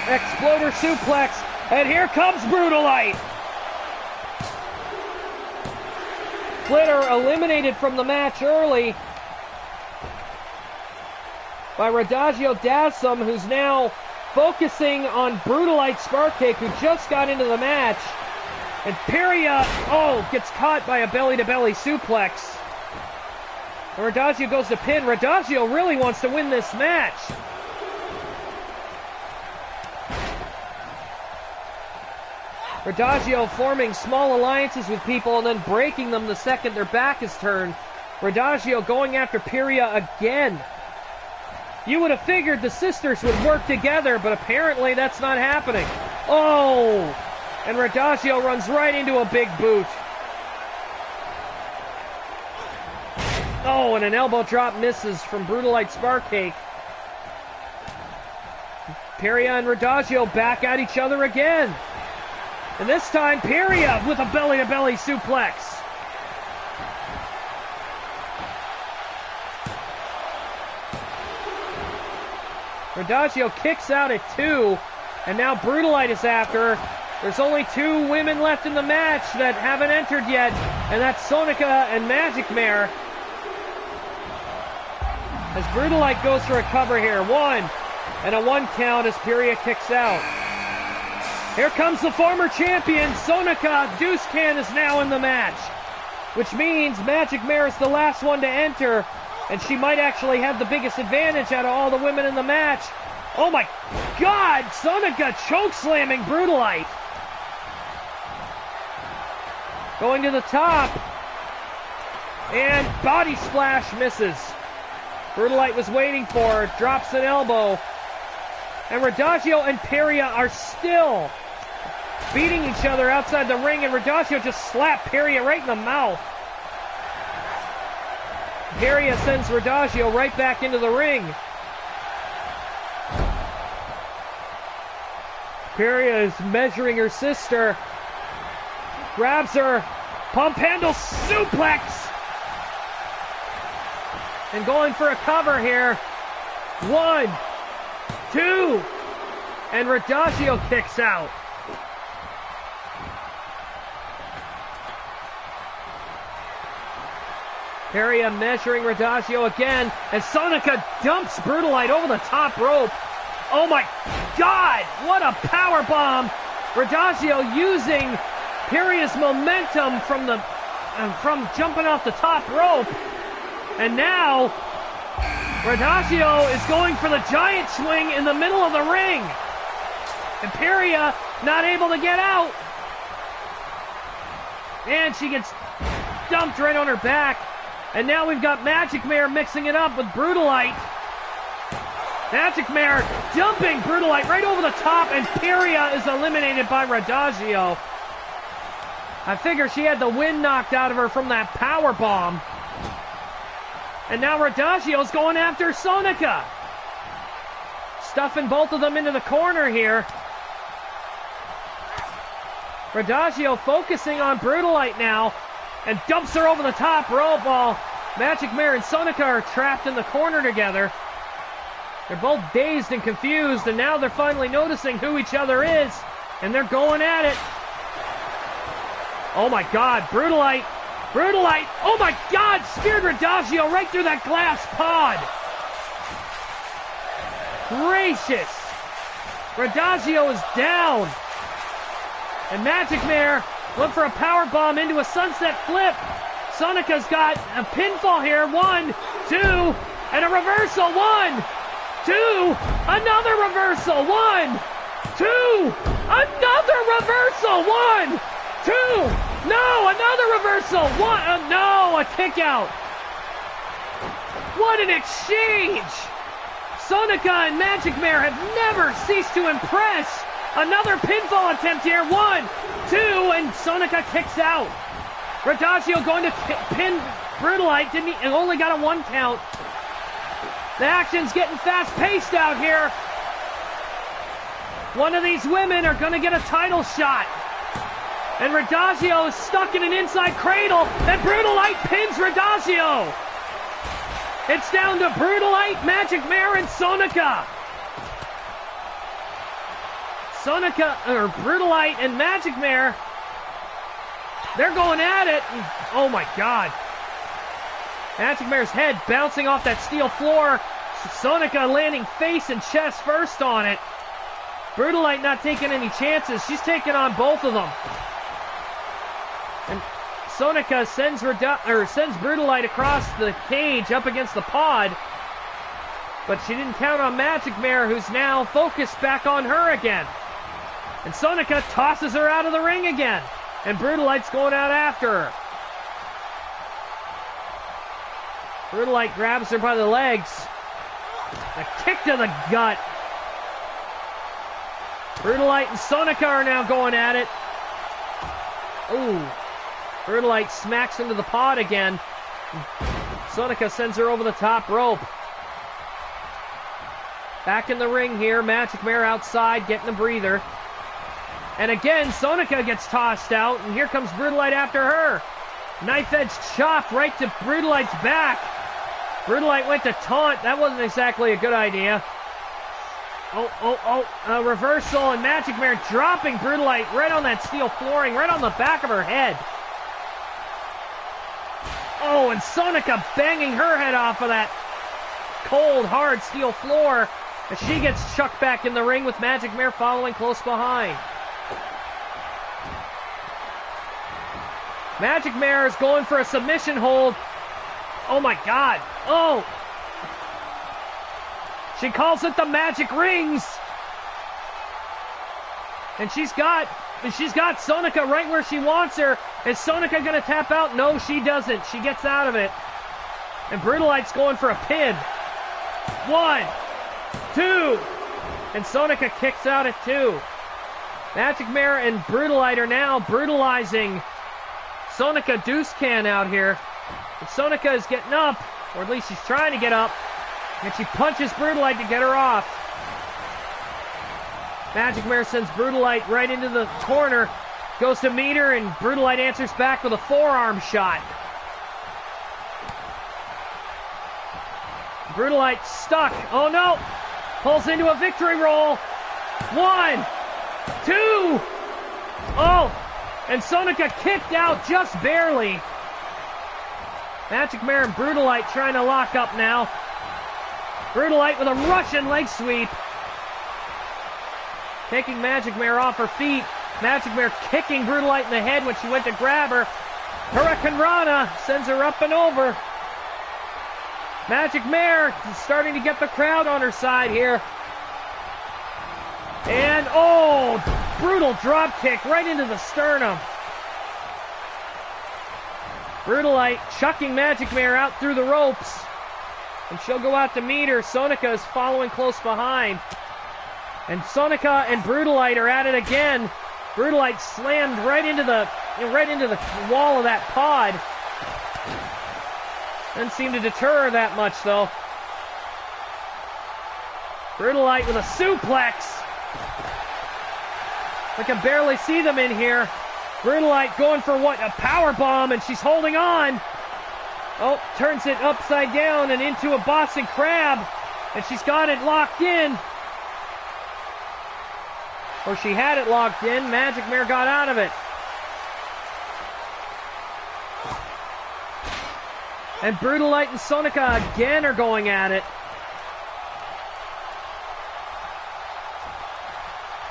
Exploder suplex, and here comes Brutalite. Flitter eliminated from the match early. by Radagio Dazzum, who's now focusing on Brutalite Sparkcake, who just got into the match. And Piria, gets caught by a belly-to-belly suplex. And Radagio goes to pin. Radagio really wants to win this match. Radagio forming small alliances with people and then breaking them the second their back is turned. Radagio going after Piria again. You would have figured the sisters would work together, but apparently that's not happening. Oh! And Radagio runs right into a big boot. Oh, and an elbow drop misses from Brutalite Sparkcake. Piria and Radagio back at each other again. And this time, Piria with a belly-to-belly suplex. Radagio kicks out at 2, and now Brutalite is after her. There's only 2 women left in the match that haven't entered yet, and that's Sonica and Magic Mare. As Brutalite goes for a cover here, 1, and a 1 count as Piria kicks out. Here comes the former champion, Sonica Deucecan is now in the match, which means Magic Mare is the last one to enter, and she might actually have the biggest advantage out of all the women in the match. Oh my God, Sonica chokeslamming Brutalite. Going to the top, and body splash misses. Brutalite was waiting for her, drops an elbow, and Radagio and Piria are still beating each other outside the ring, and Radagio just slapped Piria right in the mouth. Piria sends Radagio right back into the ring. Piria is measuring her sister. Grabs her. Pump handle suplex. And going for a cover here. 1, 2. And Radagio kicks out. Piria measuring Radagio again, and Sonica dumps Brutalite over the top rope. Oh my God, what a power bomb! Radagio using Piria's momentum from jumping off the top rope, and now Radagio is going for the giant swing in the middle of the ring, and Piria not able to get out, and she gets dumped right on her back. And now we've got Magic Mare mixing it up with Brutalite. Magic Mare dumping Brutalite right over the top, and Piria is eliminated by Radagio. I figure she had the wind knocked out of her from that power bomb. And now Radagio's going after Sonica. Stuffing both of them into the corner here. Radagio focusing on Brutalite now, and dumps her over the top rope while Magic Mare and Sonica are trapped in the corner together. They're both dazed and confused, and now they're finally noticing who each other is, and they're going at it. Oh my God, Brutalite, oh my God, speared Radagio right through that glass pod. Gracious. Radagio is down. And Magic Mare went for a power bomb into a sunset flip. Sonica's got a pinfall here. 1, 2, and a reversal. 1, 2, another reversal. 1, 2, another reversal. 1, 2, no, another reversal. 1, no, a kick out. What an exchange. Sonica and Magic Mare have never ceased to impress. Another pinfall attempt here. 1, 2, and Sonica kicks out. Radagio going to pin Brutalite. Only got a 1 count. The action's getting fast-paced out here. One of these women are going to get a title shot. And Radagio is stuck in an inside cradle, and Brutalite pins Radagio. It's down to Brutalite, Magic Mare, and Sonica. Brutalite and Magic Mare, they're going at it. Oh my God. Magic Mare's head bouncing off that steel floor. Sonica landing face and chest first on it. Brutalite not taking any chances. She's taking on both of them. And Sonica sends Brutalite across the cage up against the pod. But she didn't count on Magic Mare, who's now focused back on her again. And Sonica tosses her out of the ring again. And Brutalite's going out after her. Brutalite grabs her by the legs. A kick to the gut. Brutalite and Sonica are now going at it. Ooh. Brutalite smacks into the pod again. Sonica sends her over the top rope. Back in the ring here. Magic Mare outside getting a breather. And again, Sonica gets tossed out. And here comes Brutalite after her. Knife edge chop right to Brutalite's back. Brutalite went to taunt. That wasn't exactly a good idea. A reversal, and Magic Mare dropping Brutalite right on that steel flooring, right on the back of her head. Oh, and Sonica banging her head off of that cold, hard steel floor as she gets chucked back in the ring with Magic Mare following close behind. Magic Mare is going for a submission hold. Oh my God. Oh. She calls it the magic rings. And she's got Sonica right where she wants her. Is Sonica going to tap out? No, she doesn't. She gets out of it. And Brutalite's going for a pin. 1, 2. And Sonica kicks out at 2. Magic Mare and Brutalite are now brutalizing Sonica Deuce Can out here. But Sonica is getting up, or at least she's trying to get up. And she punches Brutalite to get her off. Magic Mare sends Brutalite right into the corner. Goes to meet her, and Brutalite answers back with a forearm shot. Brutalite stuck. Oh no! Pulls into a victory roll. 1, 2. Oh! And Sonica kicked out just barely. Magic Mare and Brutalite trying to lock up now. Brutalite with a Russian leg sweep. Taking Magic Mare off her feet. Magic Mare kicking Brutalite in the head when she went to grab her. Hurricane Rana sends her up and over. Magic Mare is starting to get the crowd on her side here. And, oh, brutal drop kick right into the sternum. Brutalite chucking Magic Mare out through the ropes. And she'll go out to meet her. Sonica is following close behind. And Sonica and Brutalite are at it again. Brutalite slammed right into the wall of that pod. Didn't seem to deter her that much, though. Brutalite with a suplex. I can barely see them in here. Brutalite going for what? A power bomb, and she's holding on. Oh, turns it upside down and into a Boston Crab. And she's got it locked in. Or she had it locked in. Magic Mare got out of it. And Brutalite and Sonica again are going at it.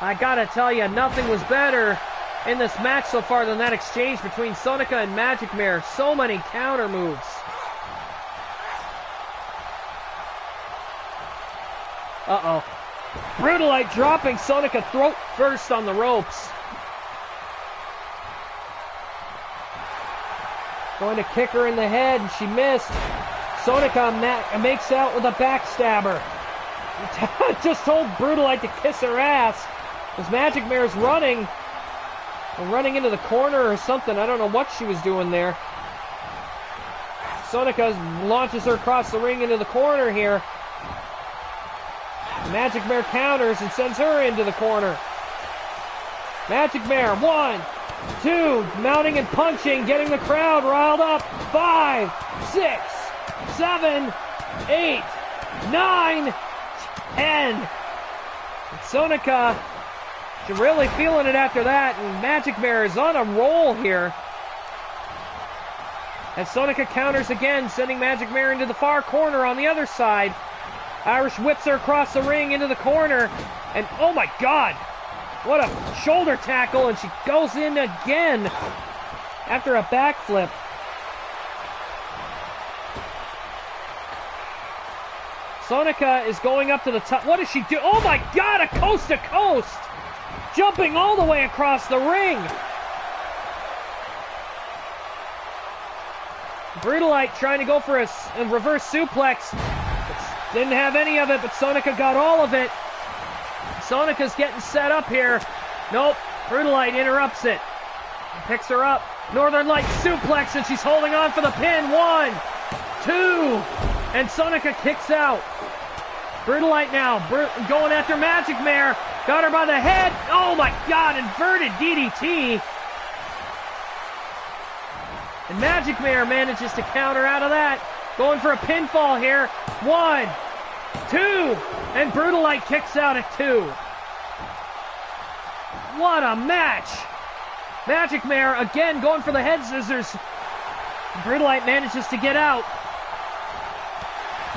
I gotta tell you, nothing was better in this match so far than that exchange between Sonica and Magic Mare. So many counter moves. Uh-oh. Brutalite dropping Sonica throat first on the ropes. Going to kick her in the head, and she missed. Sonica makes out with a backstabber. Just told Brutalite to kiss her ass. As Magic Mare's running into the corner or something. I don't know what she was doing there. Sonica launches her across the ring into the corner here. Magic Mare counters and sends her into the corner. Magic Mare, 1, 2, mounting and punching, getting the crowd riled up. 5, 6, 7, 8, 9, 10. Sonica, she's really feeling it after that, and Magic Mare is on a roll here. As Sonica counters again, sending Magic Mare into the far corner on the other side. Irish whips her across the ring into the corner. And oh my God, what a shoulder tackle. And she goes in again after a backflip. Sonica is going up to the top. What does she do? Oh my God, a coast to coast. Jumping all the way across the ring. Brutalite trying to go for a reverse suplex. Didn't have any of it, but Sonica got all of it. Sonica's getting set up here. Nope, Brutalite interrupts it. Picks her up. Northern Light suplex, and she's holding on for the pin. 1, 2, and Sonica kicks out. Brutalite now going after Magic Mare. Got her by the head. Oh my God, inverted DDT. And Magic Mare manages to counter out of that. Going for a pinfall here. 1, 2, and Brutalite kicks out at 2. What a match. Magic Mare again going for the head scissors. Brutalite manages to get out.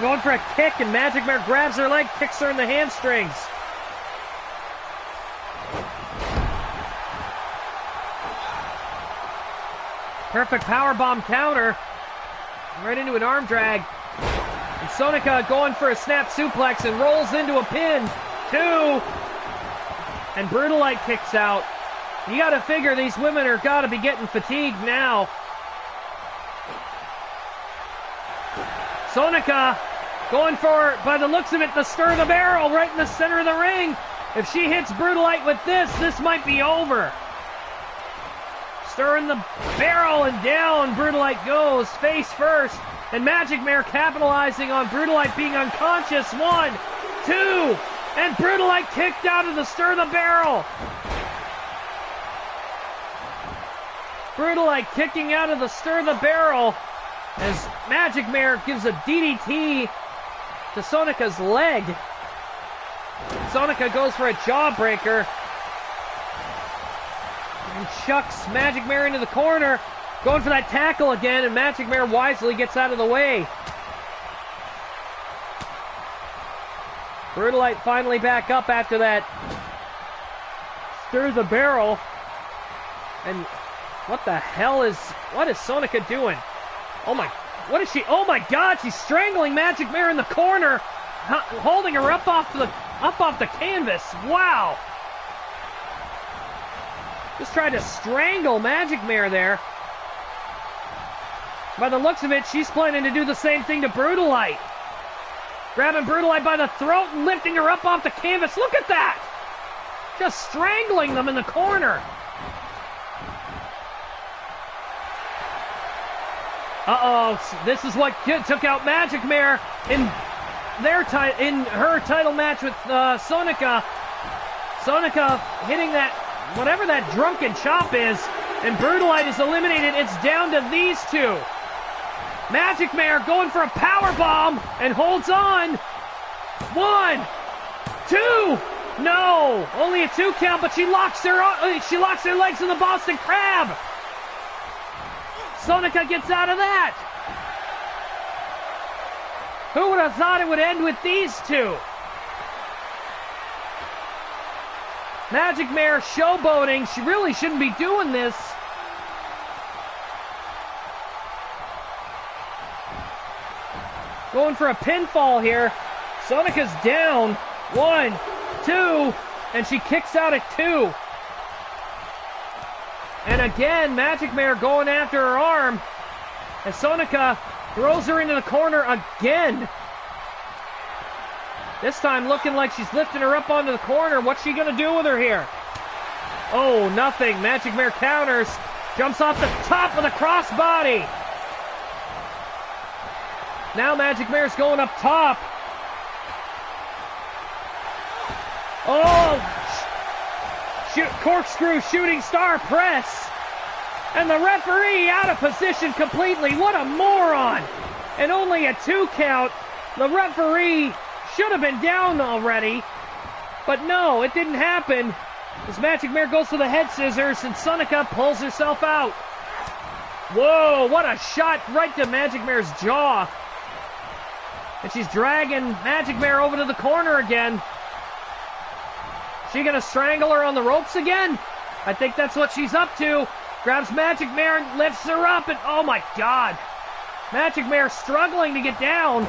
Going for a kick, and Magic Mare grabs her leg, kicks her in the hamstrings. Perfect powerbomb counter. Right into an arm drag. And Sonica going for a snap suplex and rolls into a pin. 2. And Brutalite kicks out. You gotta figure these women are gotta be getting fatigued now. Sonica going for, by the looks of it, the stir of the barrel right in the center of the ring. If she hits Brutalite with this might be over. Stirring the barrel and down Brutalite goes, face first. And Magic Mare capitalizing on Brutalite being unconscious. 1, 2, and Brutalite kicked out of the stir of the barrel. Brutalite kicking out of the stir of the barrel as Magic Mare gives a DDT to Sonica's leg. Sonica goes for a jawbreaker and chucks Magic Mare into the corner. Going for that tackle again, and Magic Mare wisely gets out of the way. Brutalite finally back up after that. Stirs the barrel. And what the hell is Sonica doing? Oh my, what is she? Oh my God, she's strangling Magic Mare in the corner, holding her up off the canvas. Wow. Just tried to strangle Magic Mare there. By the looks of it, she's planning to do the same thing to Brutalite. Grabbing Brutalite by the throat and lifting her up off the canvas. Look at that! Just strangling them in the corner. Uh-oh, this is what took out Magic Mare in her title match with Sonica. Sonica hitting that, whatever that drunken chop is, and Brutalite is eliminated. It's down to these two. Magic Mare going for a power bomb and holds on. 1, 2, no, only a 2 count, but she locks her legs in the Boston Crab. Sonica gets out of that. Who would have thought it would end with these two? Magic Mare showboating. She really shouldn't be doing this. Going for a pinfall here. Sonica's down. 1, 2, and she kicks out at 2. And again, Magic Mare going after her arm. And Sonica throws her into the corner again. This time looking like she's lifting her up onto the corner. What's she going to do with her here? Oh, nothing. Magic Mare counters. Jumps off the top of the crossbody. Now Magic Mare's going up top. Oh! Corkscrew shooting star press. And the referee out of position completely. What a moron. And only a 2 count. The referee should have been down already. But no, it didn't happen. As Magic Mare goes for the head scissors and Sonica pulls herself out. Whoa, what a shot right to Magic Mare's jaw. And she's dragging Magic Mare over to the corner again. She gonna strangle her on the ropes again? I think that's what she's up to. Grabs Magic Mare and lifts her up, and oh my God. Magic Mare struggling to get down.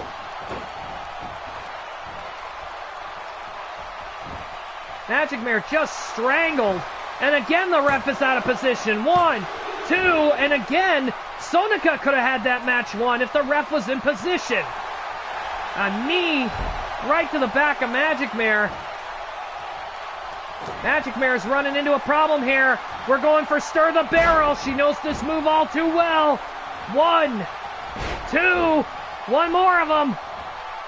Magic Mare just strangled. And again the ref is out of position. 1, 2, and again, Sonica could have had that match won if the ref was in position. A knee right to the back of Magic Mare. Magic Mare's running into a problem here. We're going for Stir the Barrel. She knows this move all too well. 1, 2, one more of them.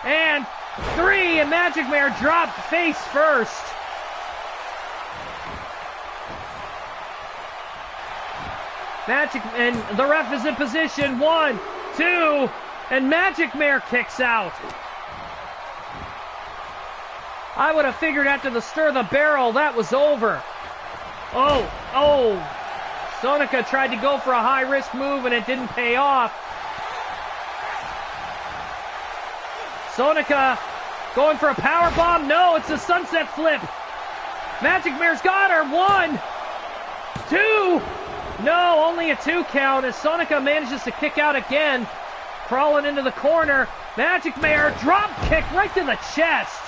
And 3, and Magic Mare dropped face first. And the ref is in position. 1, 2, and Magic Mare kicks out. I would have figured after the Stir the Barrel that was over. Oh. Sonica tried to go for a high-risk move and it didn't pay off. Sonica going for a power bomb. No, it's a sunset flip. Magic Mare's got her. 1, 2. No, only a 2 count as Sonica manages to kick out again. Crawling into the corner. Magic Mare drop kick right to the chest.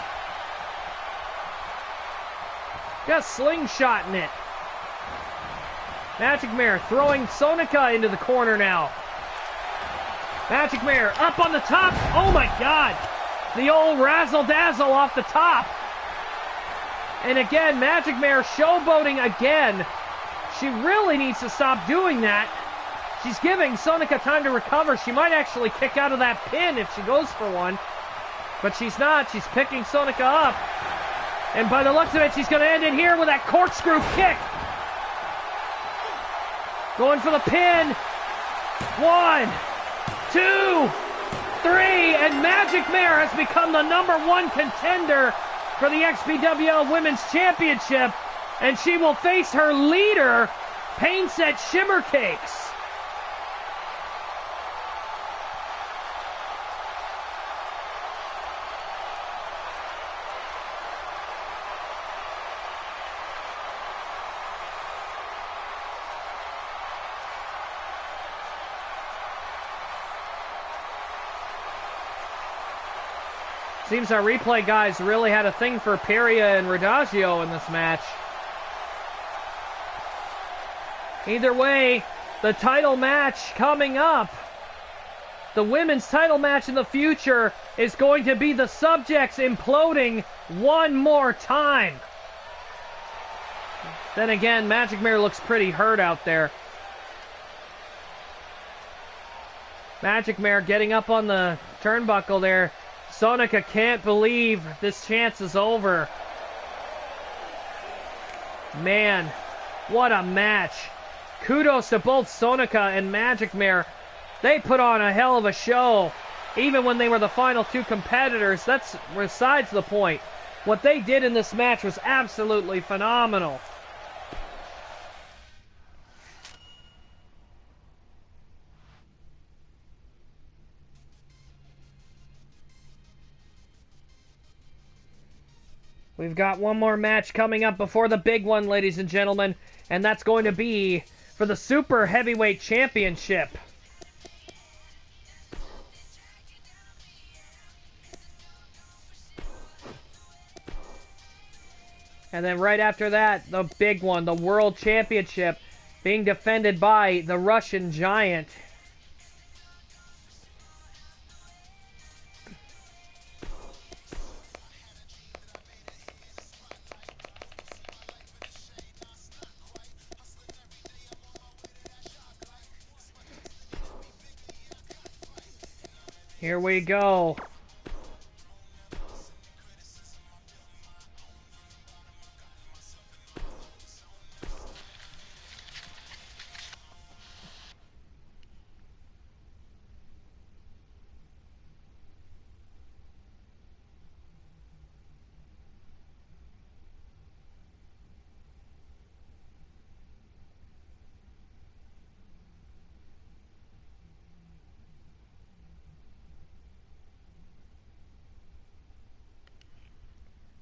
Just slingshotting it. Magic Mare throwing Sonica into the corner now. Magic Mare up on the top. Oh my God. The old razzle-dazzle off the top. And again, Magic Mare showboating again. She really needs to stop doing that. She's giving Sonica time to recover. She might actually kick out of that pin if she goes for one. But she's not. She's picking Sonica up. And by the looks of it, she's going to end it here with that corkscrew kick. Going for the pin. 1, 2, 3. And Magic Mare has become the #1 contender for the XPWL Women's Championship. And she will face her leader, Pain Set Shimmer Cakes. Seems our replay guys really had a thing for Peria and Radagio in this match. Either way, the title match coming up, the women's title match in the future, is going to be the subjects imploding one more time. Then again, Magic Mare looks pretty hurt out there. Magic Mare getting up on the turnbuckle there. Sonica can't believe this chance is over. Man, what a match. Kudos to both Sonica and Magic Mare. They put on a hell of a show. Even when they were the final 2 competitors, that's besides the point. What they did in this match was absolutely phenomenal. We've got one more match coming up before the big one, ladies and gentlemen, and that's going to be for the Super Heavyweight Championship. And then right after that, the big one, the World Championship, being defended by the Russian Giant. Here we go.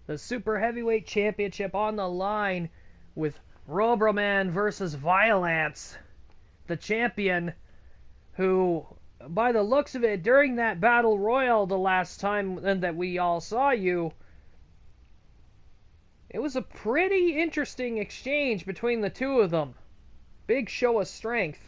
The Super Heavyweight Championship on the line with Robroman versus Violence, the champion who, by the looks of it, during that Battle Royal the last time that we all saw you, it was a pretty interesting exchange between the two of them. Big show of strength.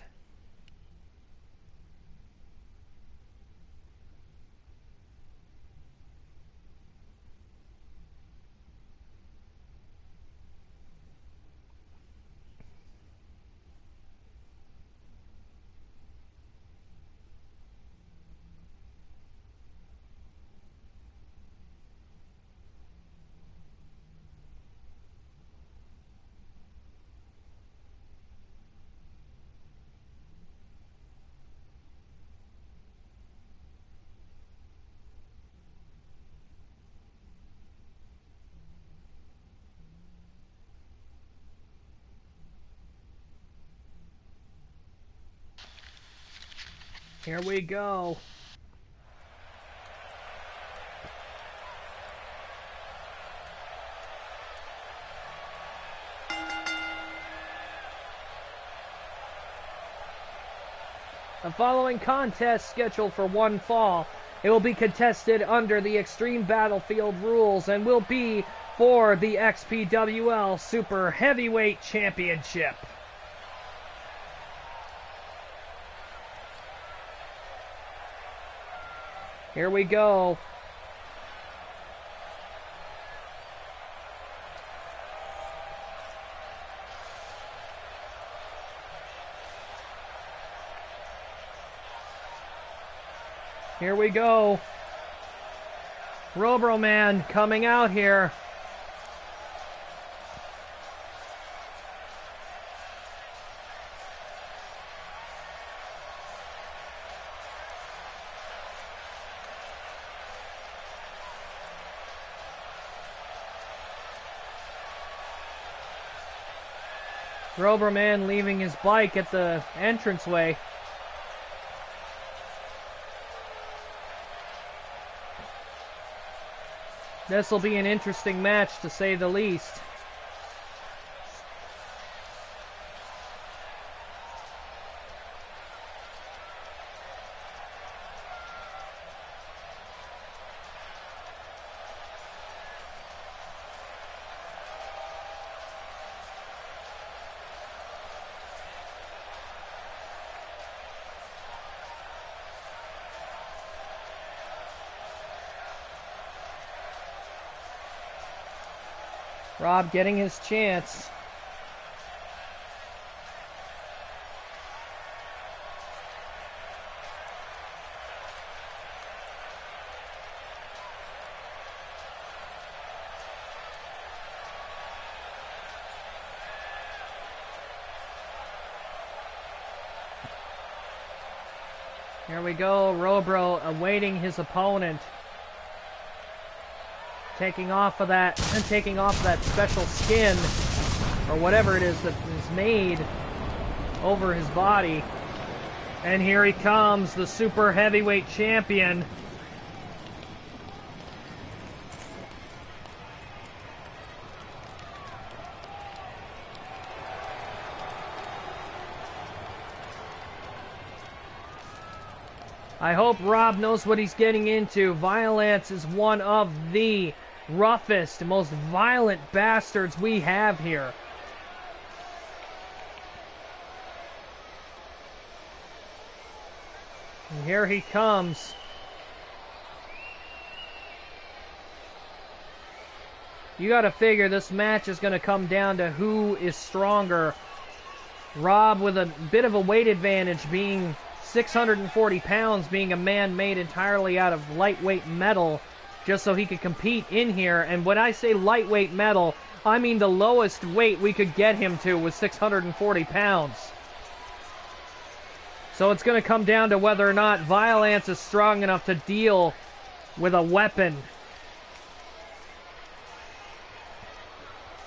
Here we go. The following contest scheduled for one fall. It will be contested under the Extreme Battlefield rules and will be for the XPWL Super Heavyweight Championship. Here we go. Here we go. Robroman coming out here. Robroman leaving his bike at the entranceway. This will be an interesting match, to say the least. Rob getting his chance. Here we go, Robro awaiting his opponent. Taking off of that special skin, or whatever it is that is made over his body. And here he comes, the Super Heavyweight Champion. I hope Rob knows what he's getting into. Violence is one of the roughest, most violent bastards we have here. And here he comes. You gotta figure this match is gonna come down to who is stronger. Rob with a bit of a weight advantage, being 640 pounds, being a man made entirely out of lightweight metal, just so he could compete in here. And when I say lightweight metal, I mean the lowest weight we could get him to was 640 pounds. So it's going to come down to whether or not Violence is strong enough to deal with a weapon.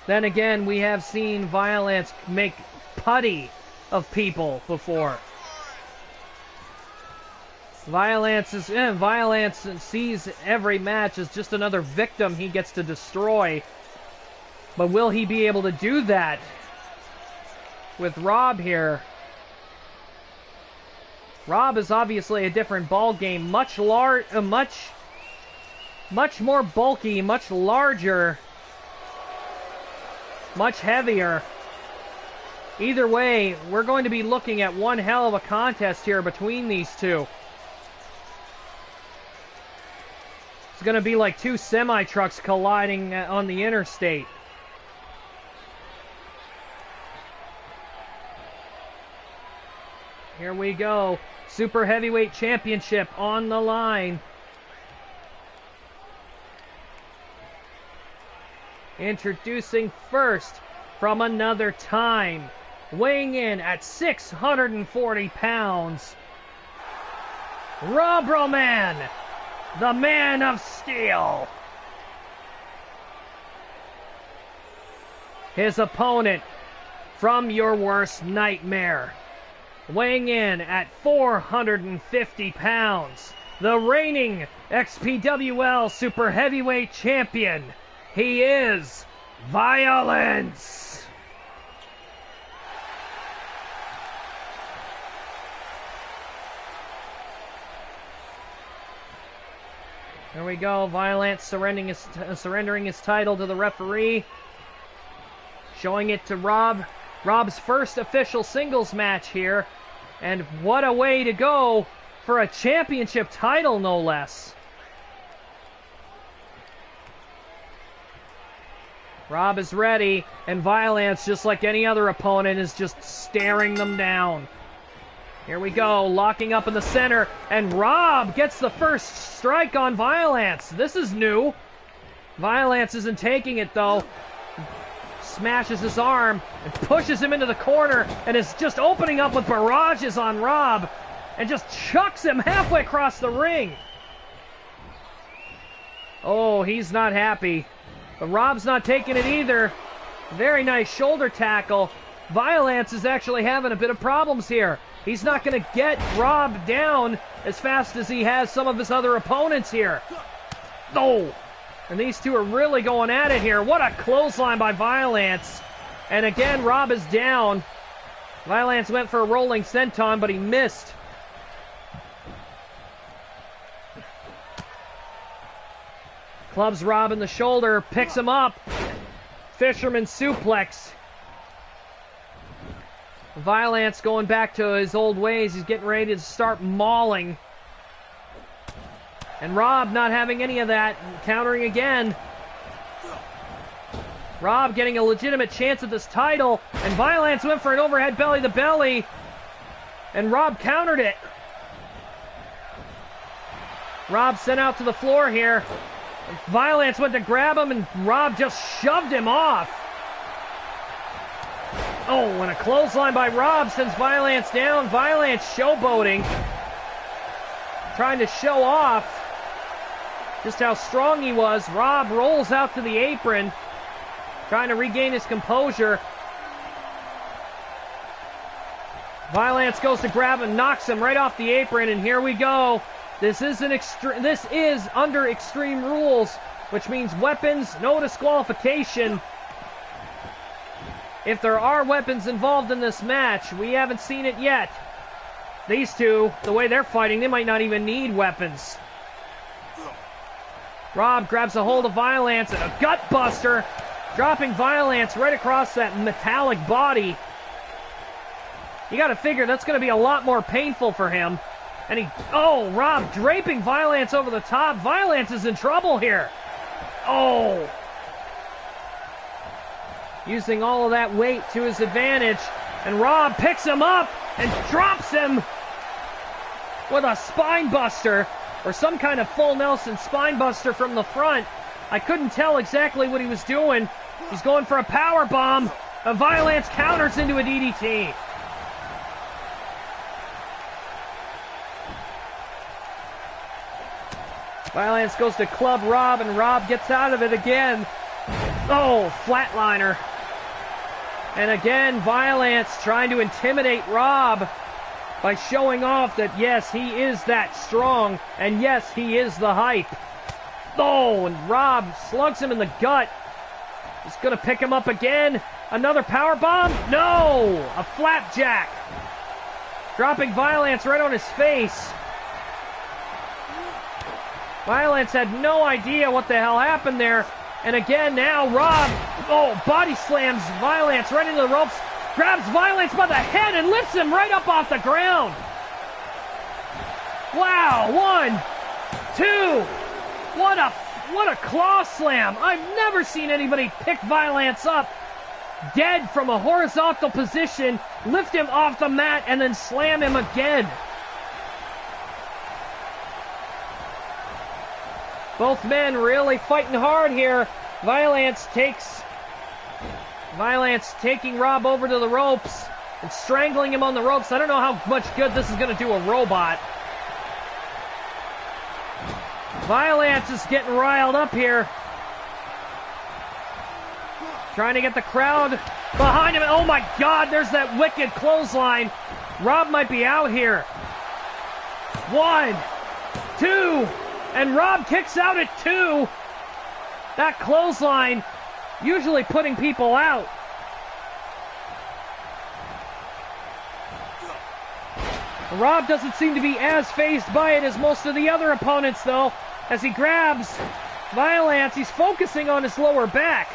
Then again, we have seen Violence make putty of people before. Violence sees every match as just another victim he gets to destroy. But will he be able to do that with Rob here? Rob is obviously a different ball game, much more bulky, much larger, much heavier. Either way, we're going to be looking at one hell of a contest here between these two. It's going to be like two semi-trucks colliding on the interstate. Here we go. Super Heavyweight Championship on the line. Introducing first from another time, weighing in at 640 pounds, Rob Roman, the Man of Steel. His opponent from your worst nightmare, weighing in at 450 pounds, the reigning XPWL Super Heavyweight Champion. He is Violence. There we go. Violence surrendering his title to the referee. Showing it to Rob. Rob's first official singles match here. And what a way to go for a championship title, no less. Rob is ready, and Violence, just like any other opponent, is just staring them down. Here we go, locking up in the center, and Rob gets the first strike on Violence. This is new. Violence isn't taking it, though. Smashes his arm and pushes him into the corner and is just opening up with barrages on Rob and just chucks him halfway across the ring. Oh, he's not happy. But Rob's not taking it either. Very nice shoulder tackle. Violence is actually having a bit of problems here. He's not going to get Rob down as fast as he has some of his other opponents here. Oh! And these two are really going at it here. What a clothesline by Violence. And again, Rob is down. Violence went for a rolling senton, but he missed. Clubs Rob in the shoulder, picks him up. Fisherman suplex. Violence going back to his old ways. He's getting ready to start mauling. And Rob not having any of that, countering again. Rob getting a legitimate chance at this title, and Violence went for an overhead belly-to-belly, and Rob countered it. Rob sent out to the floor here. Violence went to grab him, and Rob just shoved him off. Oh, and a clothesline by Rob sends Violence down. Violence showboating, trying to show off just how strong he was. Rob rolls out to the apron, trying to regain his composure. Violence goes to grab him, knocks him right off the apron, and here we go. This is under Extreme Rules, which means weapons, no disqualification. If there are weapons involved in this match, we haven't seen it yet. These two, the way they're fighting, they might not even need weapons. Rob grabs a hold of Violence and a gut buster, dropping Violence right across that metallic body. You gotta figure that's gonna be a lot more painful for him. And Rob draping Violence over the top. Violence is in trouble here. Oh! Using all of that weight to his advantage. And Rob picks him up and drops him with a spine buster, or some kind of full Nelson spine buster from the front. I couldn't tell exactly what he was doing. He's going for a power bomb. And Violence counters into a DDT. Violence goes to club Rob, and Rob gets out of it again. Oh, flatliner. And again, Violence trying to intimidate Rob. by showing off that, yes, he is that strong, and yes, he is the hype. Oh, and Rob slugs him in the gut. He's going to pick him up again. Another power bomb? No! A flapjack. Dropping Violence right on his face. Violence had no idea what the hell happened there. And again, now Rob, body slams Violence right into the ropes. Grabs Violence by the head and lifts him right up off the ground. Wow, 1, 2. What a claw slam. I've never seen anybody pick Violence up dead from a horizontal position, lift him off the mat, and then slam him again. Both men really fighting hard here. Violence taking Rob over to the ropes and strangling him on the ropes. I don't know how much good this is going to do a robot. Violence is getting riled up here. Trying to get the crowd behind him. Oh my God, there's that wicked clothesline. Rob might be out here. 1, 2, and Rob kicks out at 2. That clothesline usually putting people out. Rob doesn't seem to be as fazed by it as most of the other opponents, though. As he grabs Violence, he's focusing on his lower back.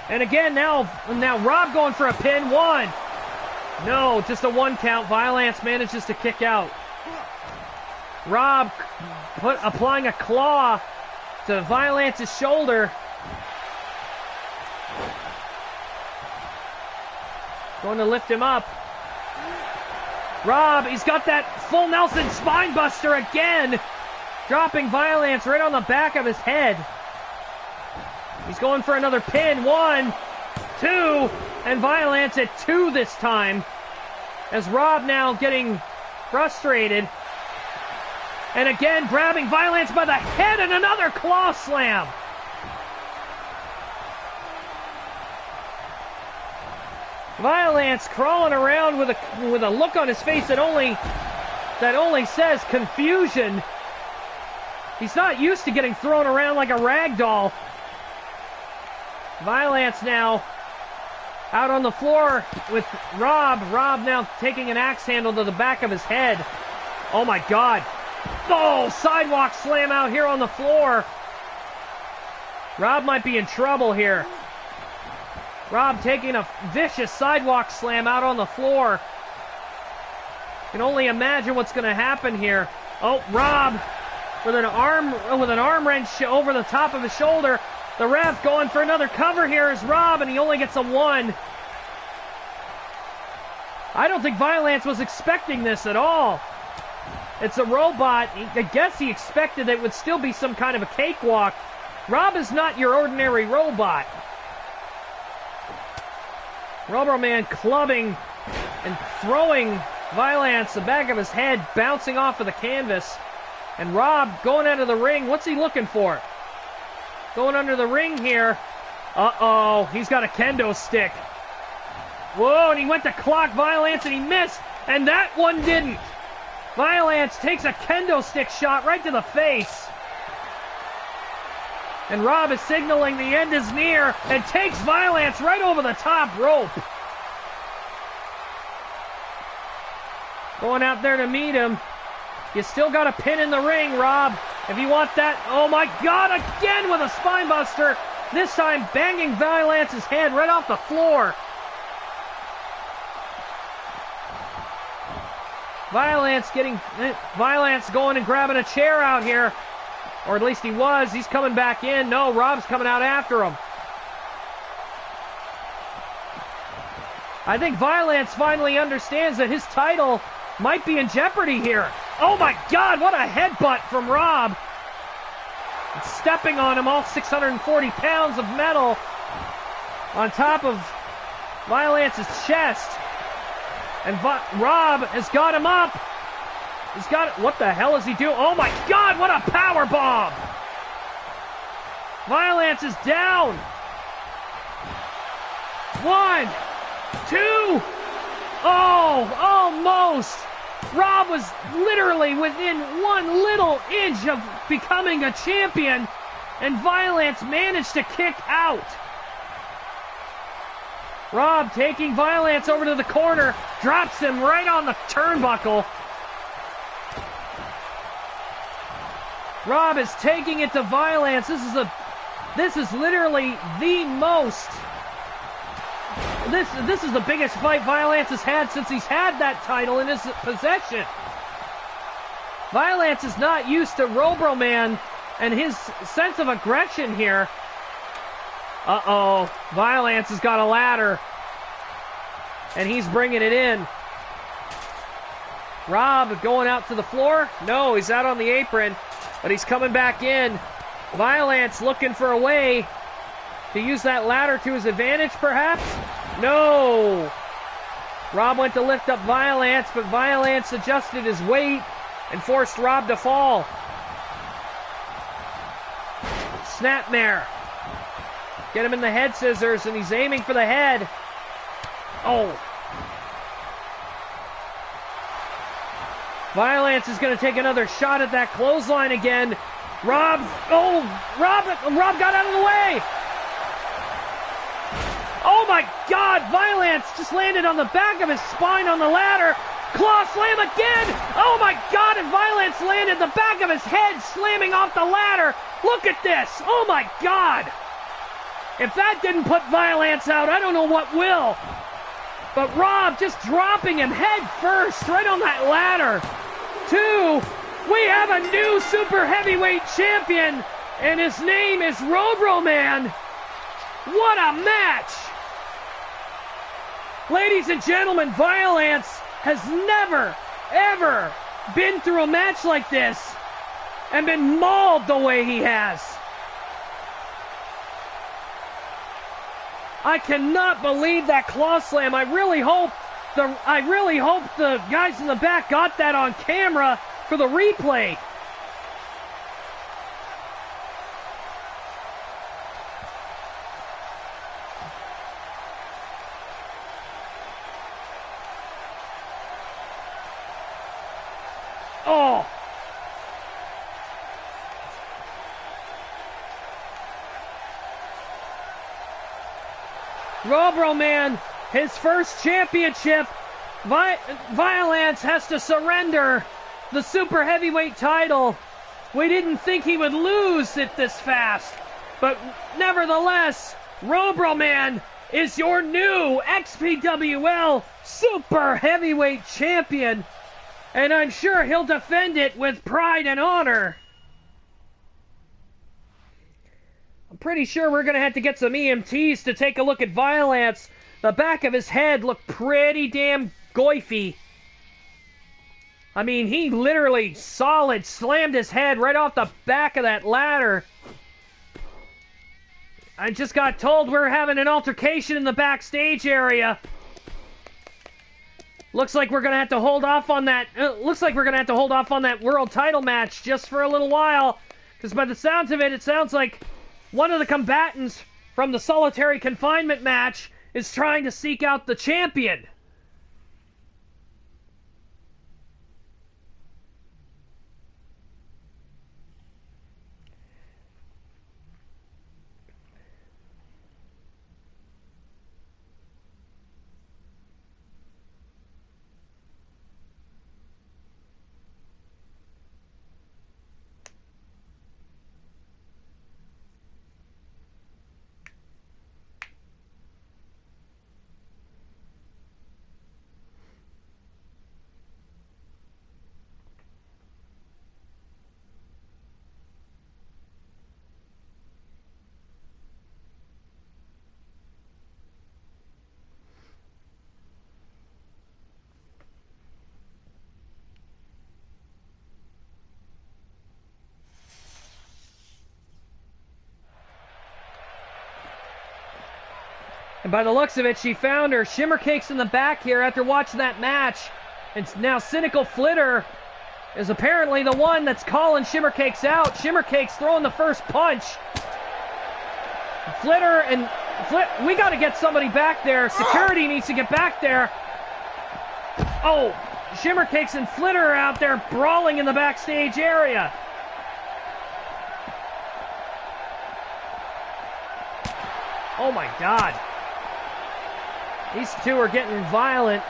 And again, now Rob going for a pin. 1. No, just a 1 count. Violence manages to kick out. Rob applying a claw to Violence's shoulder. Going to lift him up. Rob, he's got that full Nelson spine buster again. Dropping Violence right on the back of his head. He's going for another pin. 1, 2, and Violence at 2 this time. As Rob now getting frustrated. And again, grabbing Violence by the head and another claw slam. Violence crawling around with a look on his face that only says confusion. He's not used to getting thrown around like a rag doll. Violence now out on the floor with Rob. Rob now taking an axe handle to the back of his head. Oh my God. Oh, sidewalk slam out here on the floor. Rob might be in trouble here. Rob taking a vicious sidewalk slam out on the floor. Can only imagine what's going to happen here. Oh, Rob with an arm wrench over the top of his shoulder. The ref going for another cover here is Rob, and he only gets a 1. I don't think Violence was expecting this at all. It's a robot. I guess he expected it would still be some kind of a cakewalk. Rob is not your ordinary robot. Rubber Man clubbing and throwing Violence the back of his head, bouncing off of the canvas. And Rob going out of the ring. What's he looking for? Going under the ring here. Uh-oh, he's got a kendo stick. Whoa, and he went to clock Violence and he missed. And that one didn't. Violence takes a kendo stick shot right to the face. And Rob is signaling the end is near and takes Violence right over the top rope. Going out there to meet him. You still got a pin in the ring, Rob. If you want that. Oh my God, again with a spine buster. This time banging Violence's head right off the floor. Violence going and grabbing a chair out here. Or at least he was. He's coming back in. No, Rob's coming out after him. I think Violence finally understands that his title might be in jeopardy here. Oh my God, what a headbutt from Rob. Stepping on him, all 640 pounds of metal on top of Violence's chest. And Rob has got him up. He's got it. What the hell is he doing? Oh my God, what a power bomb! Violence is down. 1, 2. Oh, almost. Rob was literally within one little inch of becoming a champion, and Violence managed to kick out. Rob taking Violence over to the corner, drops him right on the turnbuckle. Rob is taking it to Violence. This is literally the most. This is the biggest fight Violence has had since he's had that title in his possession. Violence is not used to Robro Man and his sense of aggression here. Uh-oh. Violence has got a ladder. And he's bringing it in. Rob going out to the floor? No, he's out on the apron. But he's coming back in. Violence looking for a way to use that ladder to his advantage, perhaps? No! Rob went to lift up Violence, but Violence adjusted his weight and forced Rob to fall. Snapmare. Get him in the head scissors, and he's aiming for the head. Oh. Violence is going to take another shot at that clothesline again. Rob got out of the way. Oh my God, Violence just landed on the back of his spine on the ladder. Claw slam again. Oh my God, and Violence landed the back of his head slamming off the ladder. Look at this. Oh my God. If that didn't put Violence out, I don't know what will. But Rob just dropping him head first right on that ladder. 2, we have a new super heavyweight champion, and his name is Robro Man. What a match! Ladies and gentlemen, Violence has never, ever been through a match like this and been mauled the way he has. I cannot believe that claw slam. I really hope the guys in the back got that on camera for the replay. Oh. Robro Man, his first championship. Violence has to surrender the super heavyweight title. We didn't think he would lose it this fast, but nevertheless, Robro Man is your new XPWL super heavyweight champion, and I'm sure he'll defend it with pride and honor. I'm pretty sure we're going to have to get some EMTs to take a look at Violence. The back of his head looked pretty damn goify. I mean, he literally slammed his head right off the back of that ladder. I just got told we're having an altercation in the backstage area. Looks like we're going to have to hold off on that. World title match just for a little while. Because by the sounds of it, it sounds like one of the combatants from the solitary confinement match is trying to seek out the champion. And by the looks of it, she found her. Shimmer Cake's in the back here after watching that match. And now Cynical Flitter is apparently the one that's calling Shimmer Cakes out. Shimmer Cake's throwing the first punch. We got to get somebody back there. Security needs to get back there. Oh, Shimmercakes and Flitter are out there brawling in the backstage area. Oh my God. These two are getting violent.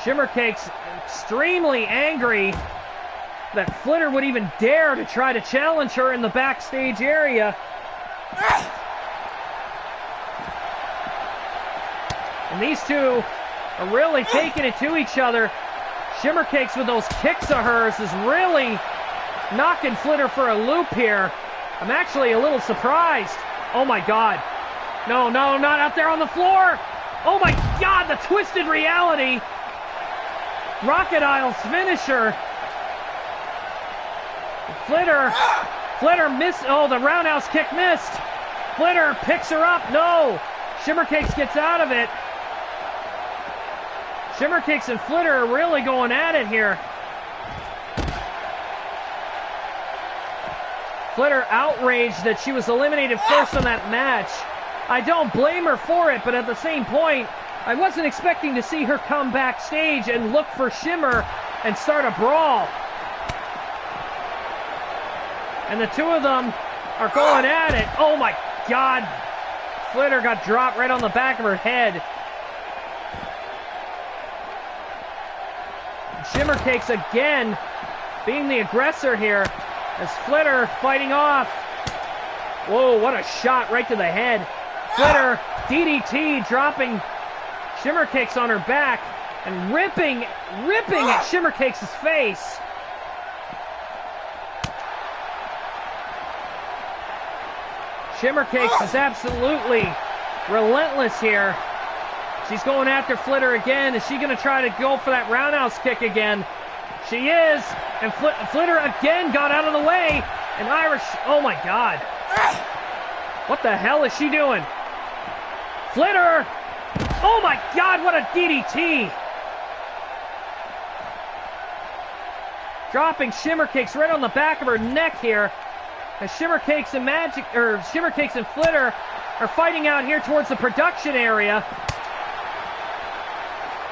Shimmercakes extremely angry that Flitter would even dare to try to challenge her in the backstage area. And these two are really taking it to each other. Shimmercakes with those kicks of hers is really knocking Flitter for a loop here. I'm actually a little surprised. Oh my God. No, no, not out there on the floor. Oh my God, the twisted reality. Rachidille's finisher. Flitter missed. Oh, the roundhouse kick missed. Flitter picks her up. No. Shimmercakes gets out of it. Shimmercakes and Flitter are really going at it here. Flitter outraged that she was eliminated first on that match. I don't blame her for it, but at the same point, I wasn't expecting to see her come backstage and look for Shimmer and start a brawl. And the two of them are going at it. Oh my God. Flitter got dropped right on the back of her head. Shimmercakes again being the aggressor here as Flitter fighting off. Whoa, what a shot right to the head. Flitter, DDT, dropping Shimmercakes on her back and ripping at Shimmercakes' face. Shimmercakes is absolutely relentless here. She's going after Flitter again. Is she going to try to go for that roundhouse kick again? She is. And Flitter again got out of the way. And Irish, oh my God. What the hell is she doing? Flitter. Oh my God, what a DDT. Dropping Shimmercakes right on the back of her neck here. As Shimmercakes and Flitter are fighting out here towards the production area.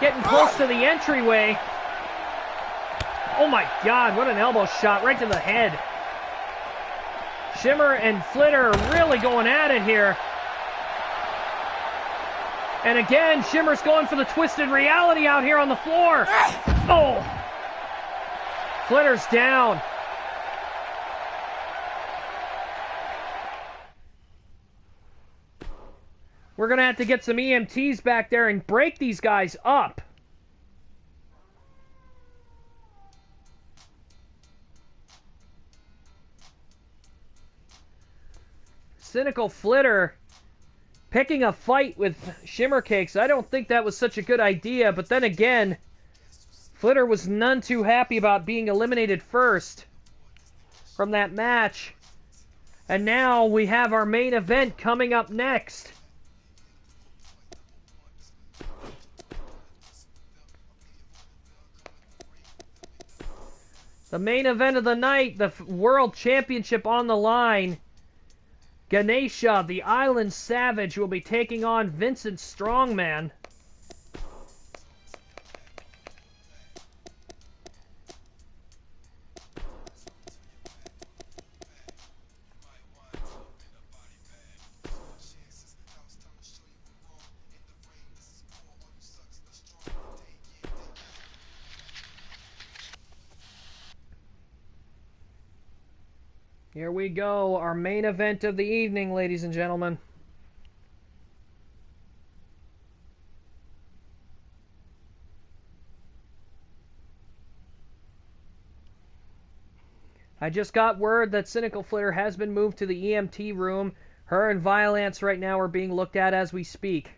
Getting close to the entryway. Oh my God, what an elbow shot right to the head. Shimmer and Flitter are really going at it here. And again, Shimmer's going for the twisted reality out here on the floor. Oh! Flitter's down. We're going to have to get some EMTs back there and break these guys up. Cynical Flitter picking a fight with Shimmercakes. I don't think that was such a good idea, but then again, Flitter was none too happy about being eliminated first from that match. And now we have our main event coming up next. The main event of the night, the World Championship on the line. Ganesha, the Island Savage, will be taking on Vincent Strongman. Here we go, our main event of the evening, ladies and gentlemen. I just got word that Cynical Flitter has been moved to the EMT room. Her and Violence right now are being looked at as we speak.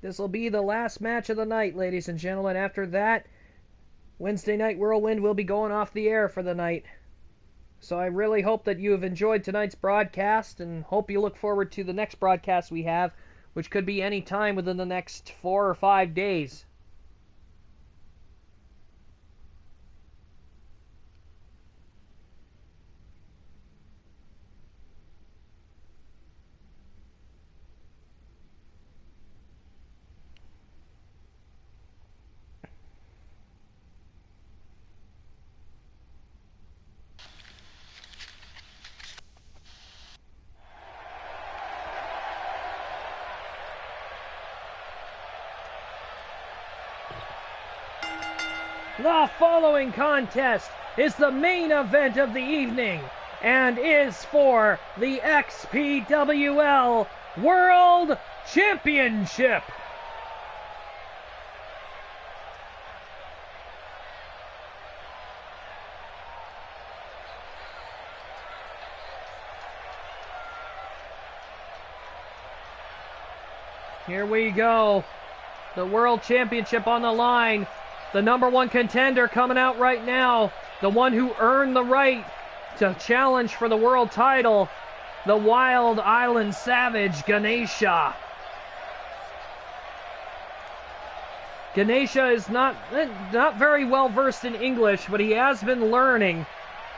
This will be the last match of the night, ladies and gentlemen. After that, Wednesday Night Whirlwind will be going off the air for the night. So I really hope that you have enjoyed tonight's broadcast, and hope you look forward to the next broadcast we have, which could be any time within the next 4 or 5 days. The following contest is the main event of the evening and is for the XPWL World Championship. Here we go. The World Championship on the line. The number one contender coming out right now, the one who earned the right to challenge for the world title, the Wild Island Savage, Ganesha. Ganesha is not very well versed in English, but he has been learning.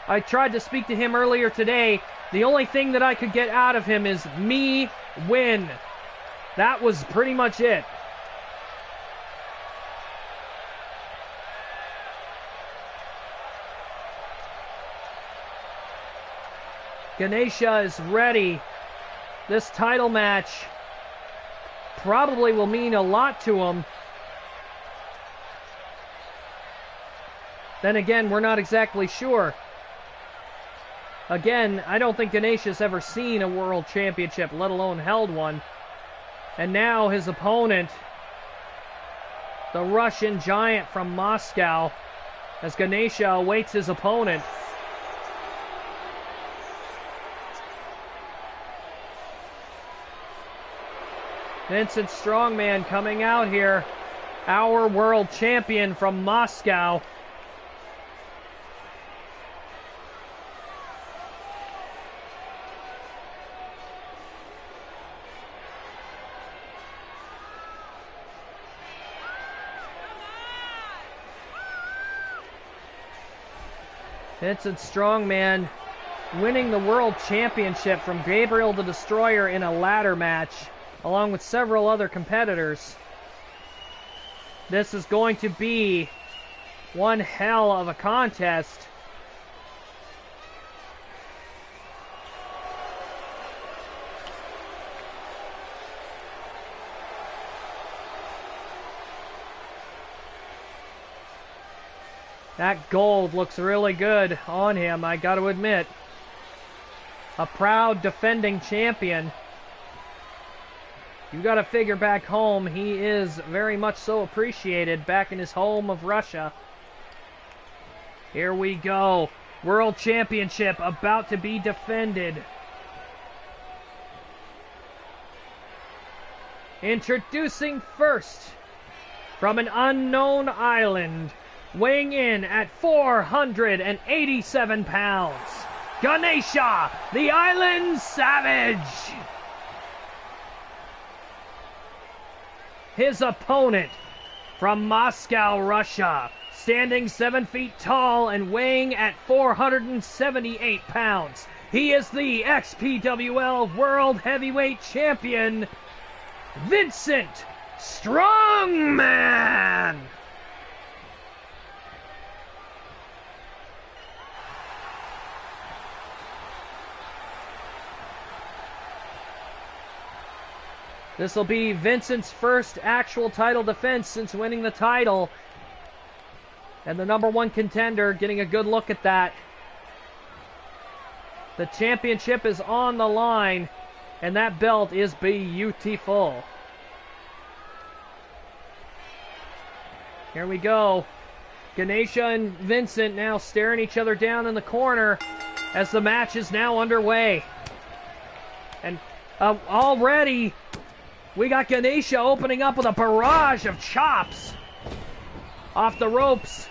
I tried to speak to him earlier today. The only thing that I could get out of him is me win. That was pretty much it. Ganesha is ready. This title match probably will mean a lot to him. Then again, we're not exactly sure. Again, I don't think Ganesha's ever seen a world championship, let alone held one. And now his opponent, the Russian giant from Moscow, as Ganesha awaits his opponent. Vincent Strongman coming out here, our world champion from Moscow. Vincent Strongman winning the world championship from Gabriel the Destroyer in a ladder match, along with several other competitors. This is going to be one hell of a contest. That gold looks really good on him, I gotta admit. A proud defending champion. You gotta figure back home, he is very much so appreciated back in his home of Russia. Here we go. World Championship about to be defended. Introducing first, from an unknown island, weighing in at 487 pounds, Ganesha, the Island Savage. His opponent, from Moscow, Russia, standing 7 feet tall and weighing at 478 pounds. He is the XPWL World Heavyweight Champion, Vincent Strongman. This will be Vincent's first actual title defense since winning the title. And the number one contender getting a good look at that. The championship is on the line, and that belt is beautiful. Here we go. Ganesha and Vincent now staring each other down in the corner as the match is now underway. And already we got Ganesha opening up with a barrage of chops off the ropes.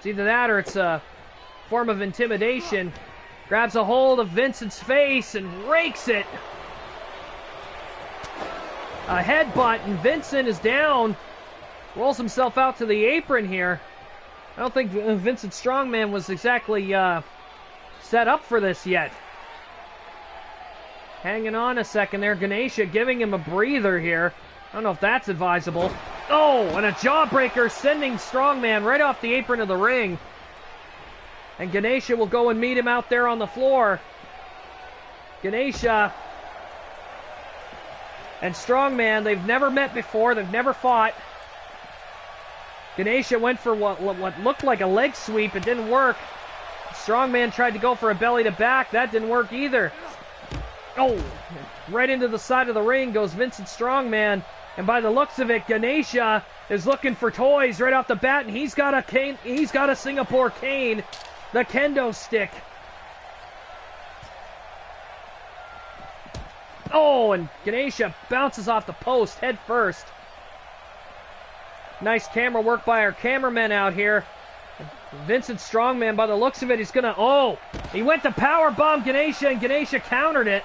It's either that or it's a form of intimidation. Grabs a hold of Vincent's face and rakes it. A headbutt, and Vincent is down. Rolls himself out to the apron here. I don't think Vincent Strongman was exactly set up for this yet. Hanging on a second there. Ganesha giving him a breather here. I don't know if that's advisable. Oh, and a jawbreaker sending Strongman right off the apron of the ring. And Ganesha will go and meet him out there on the floor. Ganesha and Strongman, they've never met before. They've never fought. Ganesha went for what looked like a leg sweep. It didn't work. Strongman tried to go for a belly to back. That didn't work either. Oh, right into the side of the ring goes Vincent Strongman. And by the looks of it, Ganesha is looking for toys right off the bat, and he's got a cane. He's got a Singapore cane, the kendo stick. Oh, and Ganesha bounces off the post head first. Nice camera work by our cameraman out here. Vincent Strongman, by the looks of it, he's gonna. Oh, he went to power bomb Ganesha, and Ganesha countered it.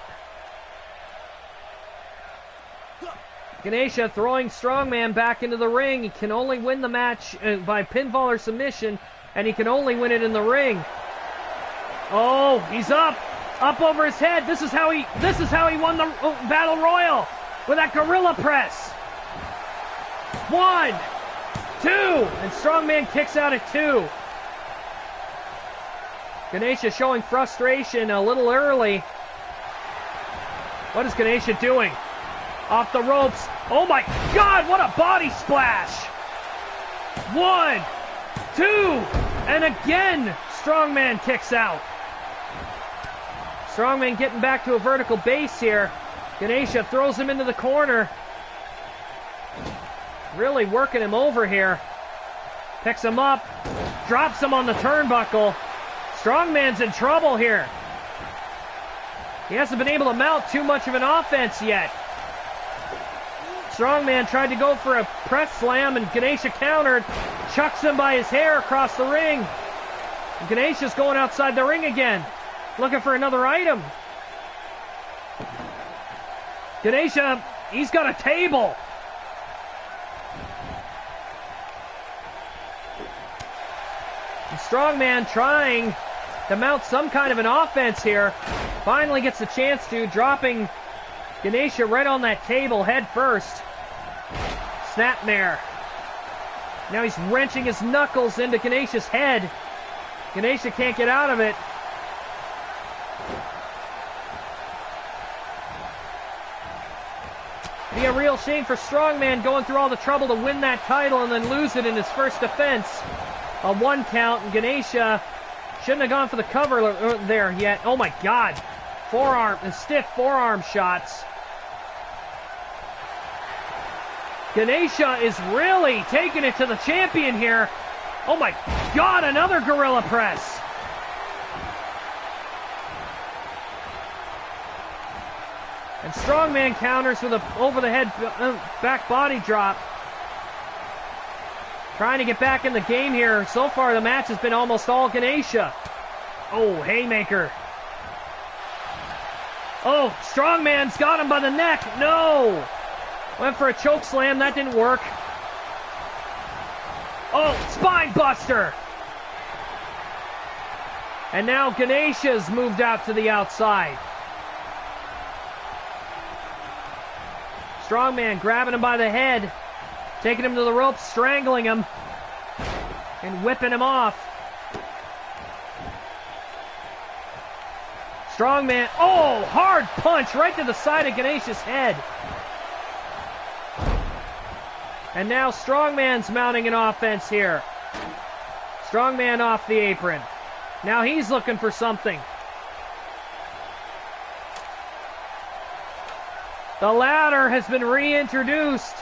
Ganesha throwing Strongman back into the ring. He can only win the match by pinfall or submission, and he can only win it in the ring. Oh, he's up over his head. This is how he won the Battle Royal, with that gorilla press. 1, 2, and Strongman kicks out at 2. Ganesha showing frustration a little early. What is Ganesha doing? Off the ropes. Oh my God, what a body splash! 1, 2, and again, Strongman kicks out. Strongman getting back to a vertical base here. Ganesha throws him into the corner. Really working him over here. Picks him up, drops him on the turnbuckle. Strongman's in trouble here. He hasn't been able to mount too much of an offense yet. Strongman tried to go for a press slam, and Ganesha countered, chucks him by his hair across the ring. And Ganesha's going outside the ring again, looking for another item. Ganesha, he's got a table. And Strongman trying to mount some kind of an offense here. Finally gets the chance to, dropping Ganesha right on that table head first. Snapmare. Now he's wrenching his knuckles into Ganesha's head. Ganesha can't get out of it. Be a real shame for Strongman going through all the trouble to win that title and then lose it in his first defense. A 1 count, and Ganesha shouldn't have gone for the cover there yet. Oh my God. Forearm, stiff forearm shots. Ganesha is really taking it to the champion here. Oh my God, another gorilla press. And Strongman counters with a over-the-head back body drop. Trying to get back in the game here. So far, the match has been almost all Ganesha. Oh, haymaker. Oh, Strongman's got him by the neck. No! Went for a choke slam. That didn't work. Oh, spine buster! And now Ganesha's moved out to the outside. Strongman grabbing him by the head, taking him to the ropes, strangling him, and whipping him off. Strongman, oh, hard punch right to the side of Ganesha's head. And now Strongman's mounting an offense here. Strongman off the apron. Now he's looking for something. The ladder has been reintroduced.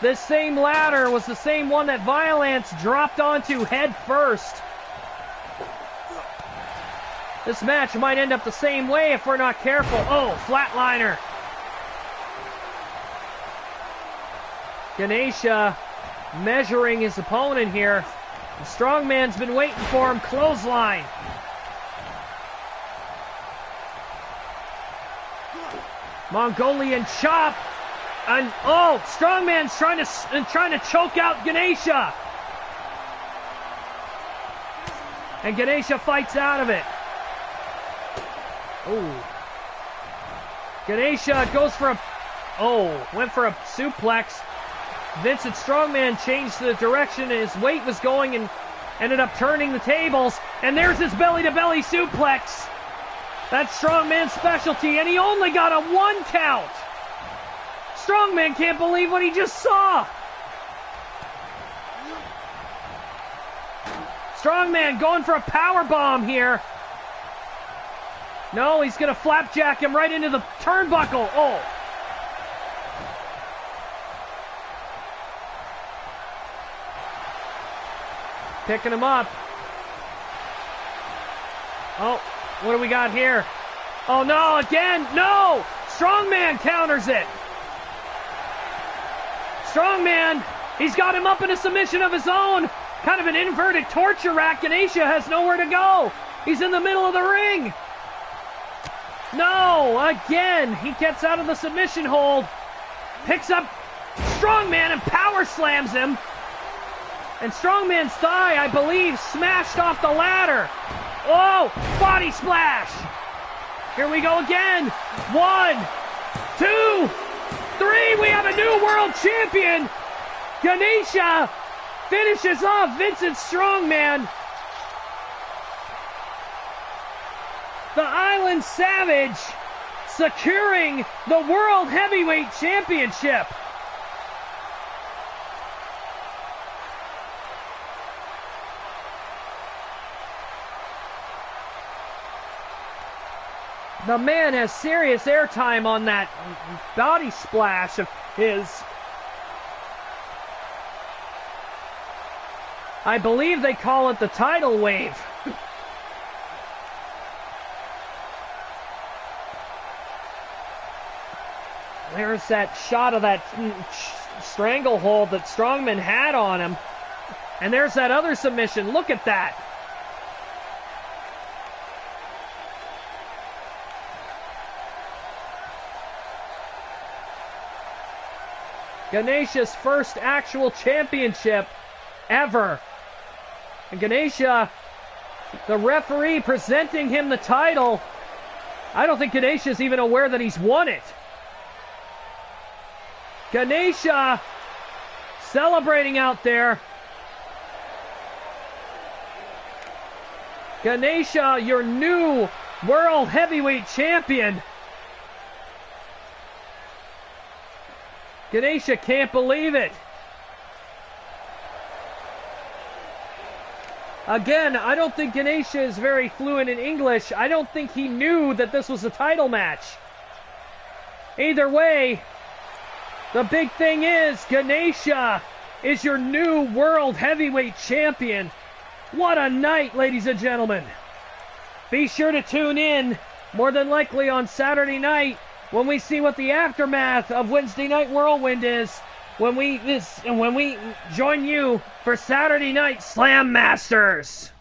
This same ladder was the same one that Violence dropped onto head first. This match might end up the same way if we're not careful. Oh, flatliner. Ganesha measuring his opponent here. The strongman's been waiting for him. Clothesline. Mongolian chop. And oh, strongman's trying to choke out Ganesha. And Ganesha fights out of it. Oh. Ganesha goes for went for a suplex. Vincent Strongman changed the direction his weight was going and ended up turning the tables. And there's his belly-to-belly suplex. That's Strongman's specialty, and he only got a 1 count. Strongman can't believe what he just saw. Strongman going for a power bomb here. No, he's going to flapjack him right into the turnbuckle. Oh. Picking him up. Oh, what do we got here? Oh, no, again. No! Strongman counters it. Strongman, he's got him up in a submission of his own. Kind of an inverted torture rack. Ganesha has nowhere to go. He's in the middle of the ring. No, again, he gets out of the submission hold. Picks up Strongman and power slams him. And Strongman's thigh, I believe, smashed off the ladder. Oh, body splash. Here we go again. 1, 2, 3. We have a new world champion. Ganesha finishes off Vincent Strongman. The Island Savage securing the World Heavyweight Championship. The man has serious airtime on that body splash of his. I believe they call it the tidal wave. There's that shot of that stranglehold that Strongman had on him. And there's that other submission. Look at that. Ganesha's first actual championship ever. And Ganesha, the referee presenting him the title, I don't think Ganesha's even aware that he's won it. Ganesha celebrating out there. Ganesha, your new World Heavyweight Champion. Ganesha can't believe it. Again, I don't think Ganesha is very fluent in English. I don't think he knew that this was a title match. Either way, the big thing is Ganesha is your new World Heavyweight Champion. What a night, ladies and gentlemen. Be sure to tune in, more than likely on Saturday night, when we see what the aftermath of Wednesday Night Whirlwind is, when we join you for Saturday Night Slam Masters.